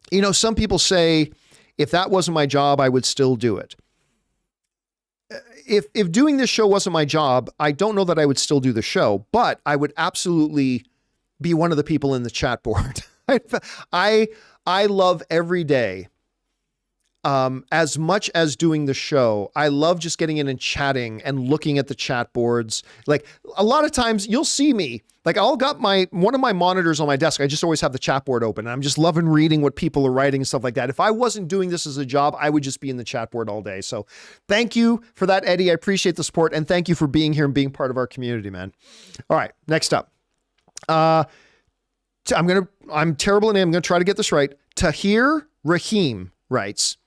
you know, some people say, if that wasn't my job, I would still do it. If doing this show wasn't my job, I don't know that I would still do the show, but I would absolutely be one of the people in the chat board. I love every day. As much as doing the show, I love just getting in and chatting and looking at the chat boards. Like a lot of times you'll see me, like I'll got one of my monitors on my desk. I just always have the chat board open. And I'm just loving reading what people are writing and stuff like that. If I wasn't doing this as a job, I would just be in the chat board all day. So thank you for that, Eddie. I appreciate the support, and thank you for being here and being part of our community, man. All right. Next up, I'm terrible at name. I'm going to try to get this right. Tahir Rahim writes,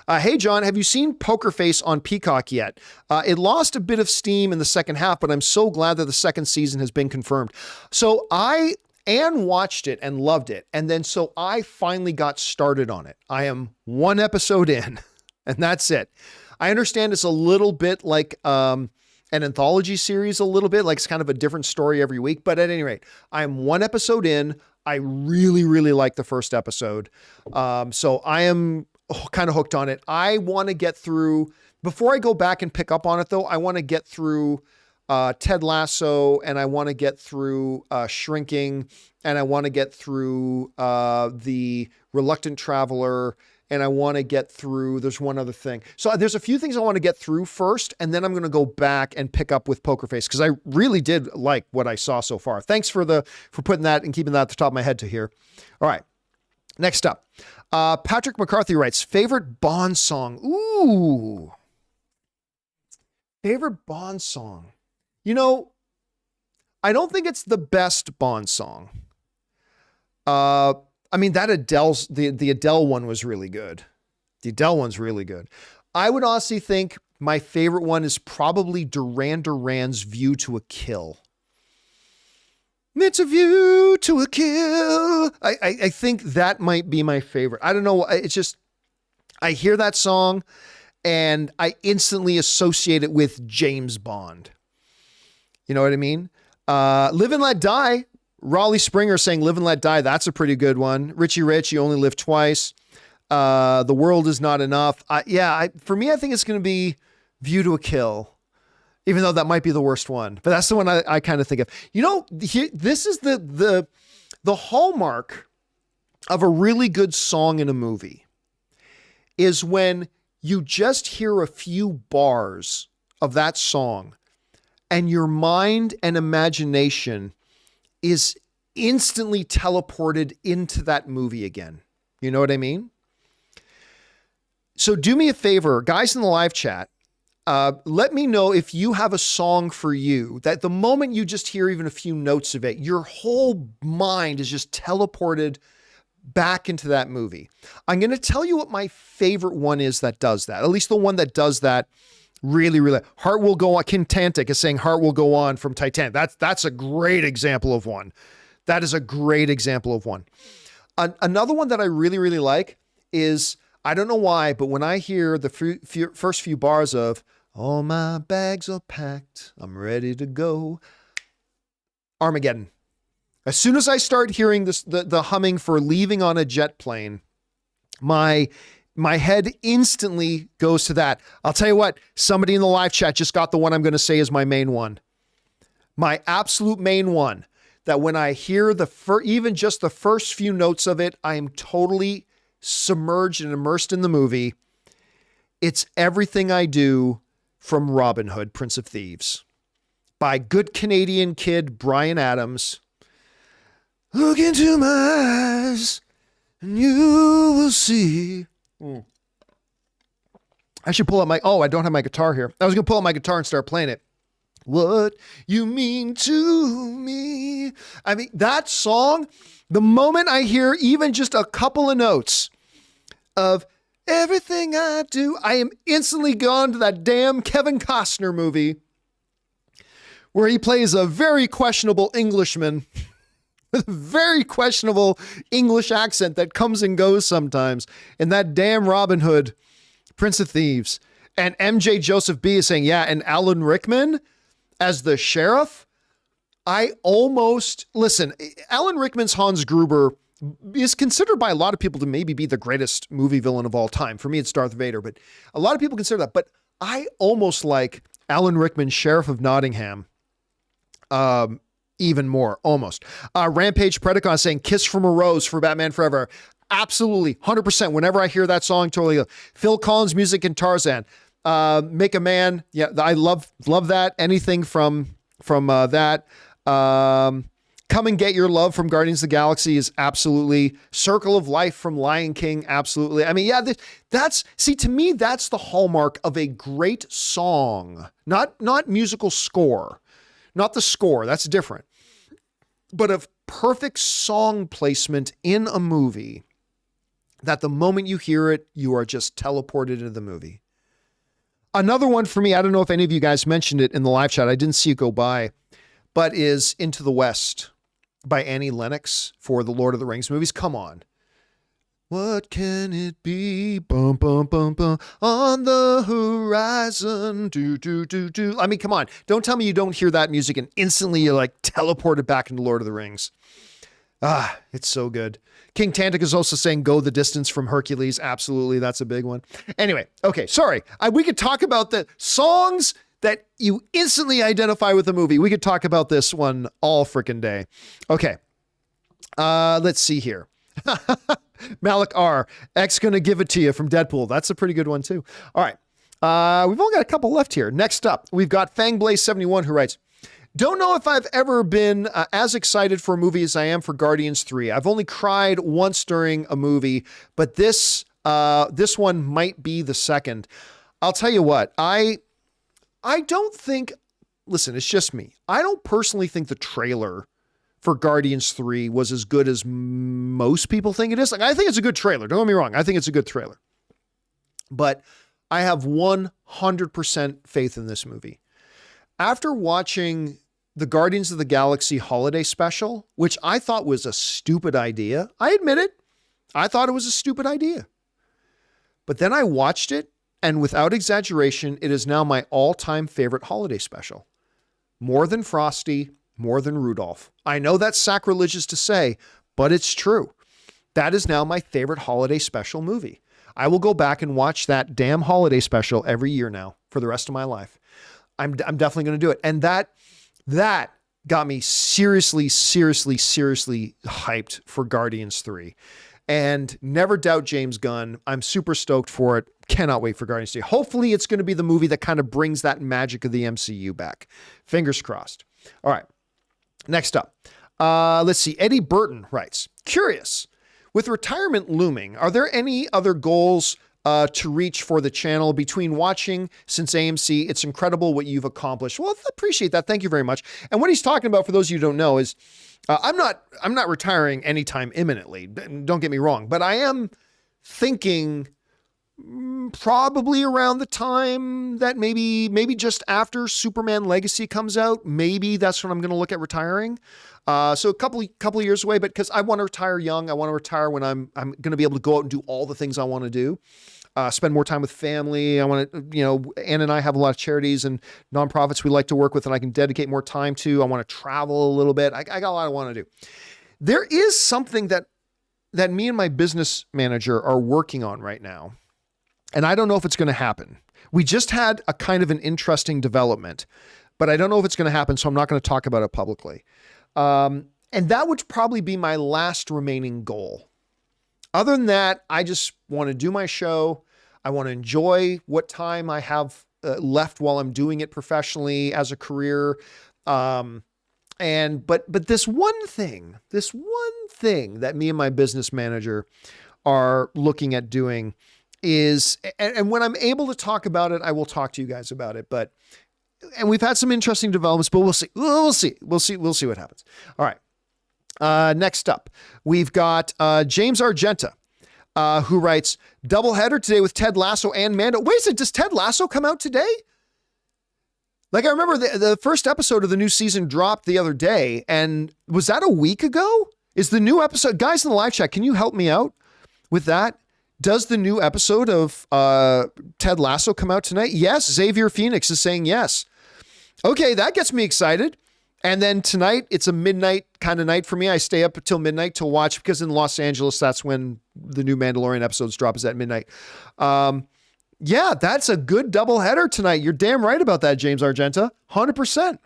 hey, John, have you seen Poker Face on Peacock yet? It lost a bit of steam in the second half, but I'm so glad that the second season has been confirmed. So Anne watched it and loved it. And then so I finally got started on it. I am one episode in, and that's it. I understand it's a little bit like an anthology series, a little bit like it's kind of a different story every week. But at any rate, I'm one episode in. I really, really like the first episode. So I am kind of hooked on it. I want to get through, before I go back and pick up on it though, I want to get through Ted Lasso, and I want to get through Shrinking, and I want to get through The Reluctant Traveler, and I want to get through, there's one other thing. So there's a few things I want to get through first, and then I'm going to go back and pick up with Poker Face, because I really did like what I saw so far. Thanks for putting that and keeping that at the top of my head to hear. All right. Next up, Patrick McCarthy writes, favorite Bond song. Ooh, favorite Bond song. You know, I don't think it's the best Bond song. I mean, that the Adele one was really good. The Adele one's really good. I would honestly think my favorite one is probably Duran Duran's View to a Kill. It's a view to a kill. I think that might be my favorite. I don't know. It's just, I hear that song and I instantly associate it with James Bond. You know what I mean? Live and Let Die. Raleigh Springer saying Live and Let Die. That's a pretty good one. Richie Rich, You Only Live Twice. The World Is Not Enough. For me, I think it's going to be View to a Kill. Even though that might be the worst one, but that's the one I kind of think of. You know, this is the hallmark of a really good song in a movie is when you just hear a few bars of that song and your mind and imagination is instantly teleported into that movie again. You know what I mean? So do me a favor, guys in the live chat, let me know if you have a song for you that the moment you just hear even a few notes of it, your whole mind is just teleported back into that movie. I'm going to tell you what my favorite one is that does that. At least the one that does that really, really. Heart Will Go On. Kim Tantic is saying Heart Will Go On from Titanic. That's a great example of one. That is a great example of one. Another one that I really, really like is, I don't know why, but when I hear the first few bars of all my bags are packed, I'm ready to go, Armageddon. As soon as I start hearing this, the humming for Leaving on a Jet Plane, my head instantly goes to that. I'll tell you what, somebody in the live chat just got the one I'm going to say is my main one. My absolute main one, that when I hear even just the first few notes of it, I am totally submerged and immersed in the movie. It's Everything I Do from Robin Hood, Prince of Thieves, by good Canadian kid Bryan Adams. Look into my eyes and you will see. I should pull up I don't have my guitar here. I was going to pull up my guitar and start playing it. What you mean to me. I mean, that song, the moment I hear even just a couple of notes of Everything I Do, I am instantly gone to that damn Kevin Costner movie where he plays a very questionable Englishman with a very questionable English accent that comes and goes sometimes. And that damn Robin Hood, Prince of Thieves. And MJ Joseph B is saying, yeah, and Alan Rickman as the sheriff. Listen, Alan Rickman's Hans Gruber is considered by a lot of people to maybe be the greatest movie villain of all time. For me, it's Darth Vader, but a lot of people consider that. But I almost like Alan Rickman, Sheriff of Nottingham, even more, almost. Rampage Predacon saying Kiss from a Rose for Batman Forever. Absolutely, 100%. Whenever I hear that song, totally go. Phil Collins music and Tarzan. Make a Man. Yeah, I love that. Anything from that. Come and Get Your Love from Guardians of the Galaxy is absolutely. Circle of Life from Lion King, absolutely. I mean, yeah, to me, that's the hallmark of a great song. Not musical score. Not the score, that's different. But of perfect song placement in a movie that the moment you hear it, you are just teleported into the movie. Another one for me, I don't know if any of you guys mentioned it in the live chat, I didn't see it go by, but is Into the West by Annie Lennox for the Lord of the Rings movies. Come on. What can it be? Bum, bum, bum, bum, on the horizon. Do, do, do, do. I mean, come on. Don't tell me you don't hear that music and instantly you're like teleported back into Lord of the Rings. It's so good. King Tantic is also saying Go the Distance from Hercules. Absolutely. That's a big one. Anyway. Okay. Sorry. We could talk about the songs that you instantly identify with the movie. We could talk about this one all freaking day. Okay. Let's see here. Malik R. X gonna give it to you from Deadpool. That's a pretty good one too. All right. We've only got a couple left here. Next up, we've got Fangblaze71 who writes, don't know if I've ever been as excited for a movie as I am for Guardians 3. I've only cried once during a movie, but this one might be the second. I'll tell you what, I don't think, listen, it's just me. I don't personally think the trailer for Guardians 3 was as good as most people think it is. Like, I think it's a good trailer. Don't get me wrong. I think it's a good trailer. But I have 100% faith in this movie. After watching the Guardians of the Galaxy holiday special, which I thought was a stupid idea, I admit it. I thought it was a stupid idea. But then I watched it, and without exaggeration, it is now my all-time favorite holiday special. More than Frosty, more than Rudolph. I know that's sacrilegious to say, but it's true. That is now my favorite holiday special movie. I will go back and watch that damn holiday special every year now for the rest of my life. I'm definitely going to do it. And that got me seriously hyped for Guardians 3. And never doubt James Gunn. I'm super stoked for it. Cannot wait for Guardians 3. Hopefully it's going to be the movie that kind of brings that magic of the MCU back. Fingers crossed. All right. Next up, let's see. Eddie Burton writes, curious, with retirement looming, are there any other goals to reach for the channel between watching since AMC? It's incredible what you've accomplished. Well, I appreciate that. Thank you very much. And what he's talking about, for those of you who don't know, is I'm not retiring anytime imminently. Don't get me wrong, but I am thinking probably around the time that maybe just after Superman Legacy comes out, maybe that's when I'm going to look at retiring. So a couple of years away, but because I want to retire young, I want to retire when I'm going to be able to go out and do all the things I want to do. Spend more time with family. I want to, Ann and I have a lot of charities and nonprofits we like to work with, and I can dedicate more time to. I want to travel a little bit. I got a lot I want to do. There is something that that me and my business manager are working on right now, and I don't know if it's going to happen. We just had a kind of an interesting development, but I don't know if it's going to happen, so I'm not going to talk about it publicly. And that would probably be my last remaining goal. Other than that, I just want to do my show. I want to enjoy what time I have left while I'm doing it professionally as a career. But this one thing that me and my business manager are looking at doing is, and when I'm able to talk about it, I will talk to you guys about it. And we've had some interesting developments, but we'll see. We'll see what happens. All right. Next up, we've got James Argenta, who writes, doubleheader today with Ted Lasso and Mando. Wait a second, does Ted Lasso come out today? Like, I remember the first episode of the new season dropped the other day, and was that a week ago? Is the new episode, guys in the live chat, can you help me out with that? Does the new episode of Ted Lasso come out tonight? Yes, Xavier Phoenix is saying yes. Okay, that gets me excited. And then tonight, it's a midnight kind of night for me. I stay up until midnight to watch, because in Los Angeles, that's when the new Mandalorian episodes drop, is at midnight. Yeah, that's a good doubleheader tonight. You're damn right about that, James Argenta. 100%.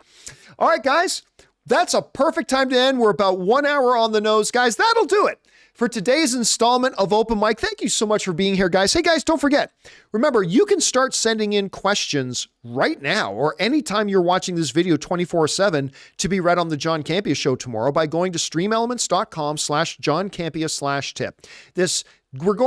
All right, guys, that's a perfect time to end. We're about 1 hour on the nose. Guys, that'll do it for today's installment of Open Mic. Thank you so much for being here, guys. Hey, guys, don't forget, remember, you can start sending in questions right now or anytime you're watching this video 24/7 to be read on the John Campea Show tomorrow by going to streamelements.com/JohnCampea/tip.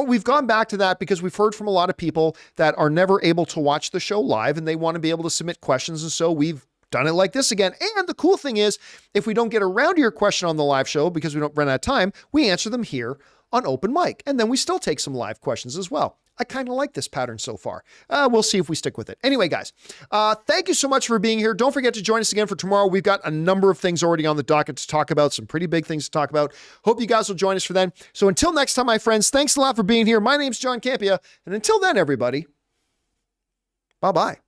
We've gone back to that because we've heard from a lot of people that are never able to watch the show live and they want to be able to submit questions. And so we've done it like this again. And the cool thing is, if we don't get around to your question on the live show because we don't run out of time, we answer them here on Open Mic. And then we still take some live questions as well. I kind of like this pattern so far. We'll see if we stick with it. Anyway, guys, thank you so much for being here. Don't forget to join us again for tomorrow. We've got a number of things already on the docket to talk about, some pretty big things to talk about. Hope you guys will join us for then. So until next time, my friends, thanks a lot for being here. My name's John Campea. And until then, everybody, bye-bye.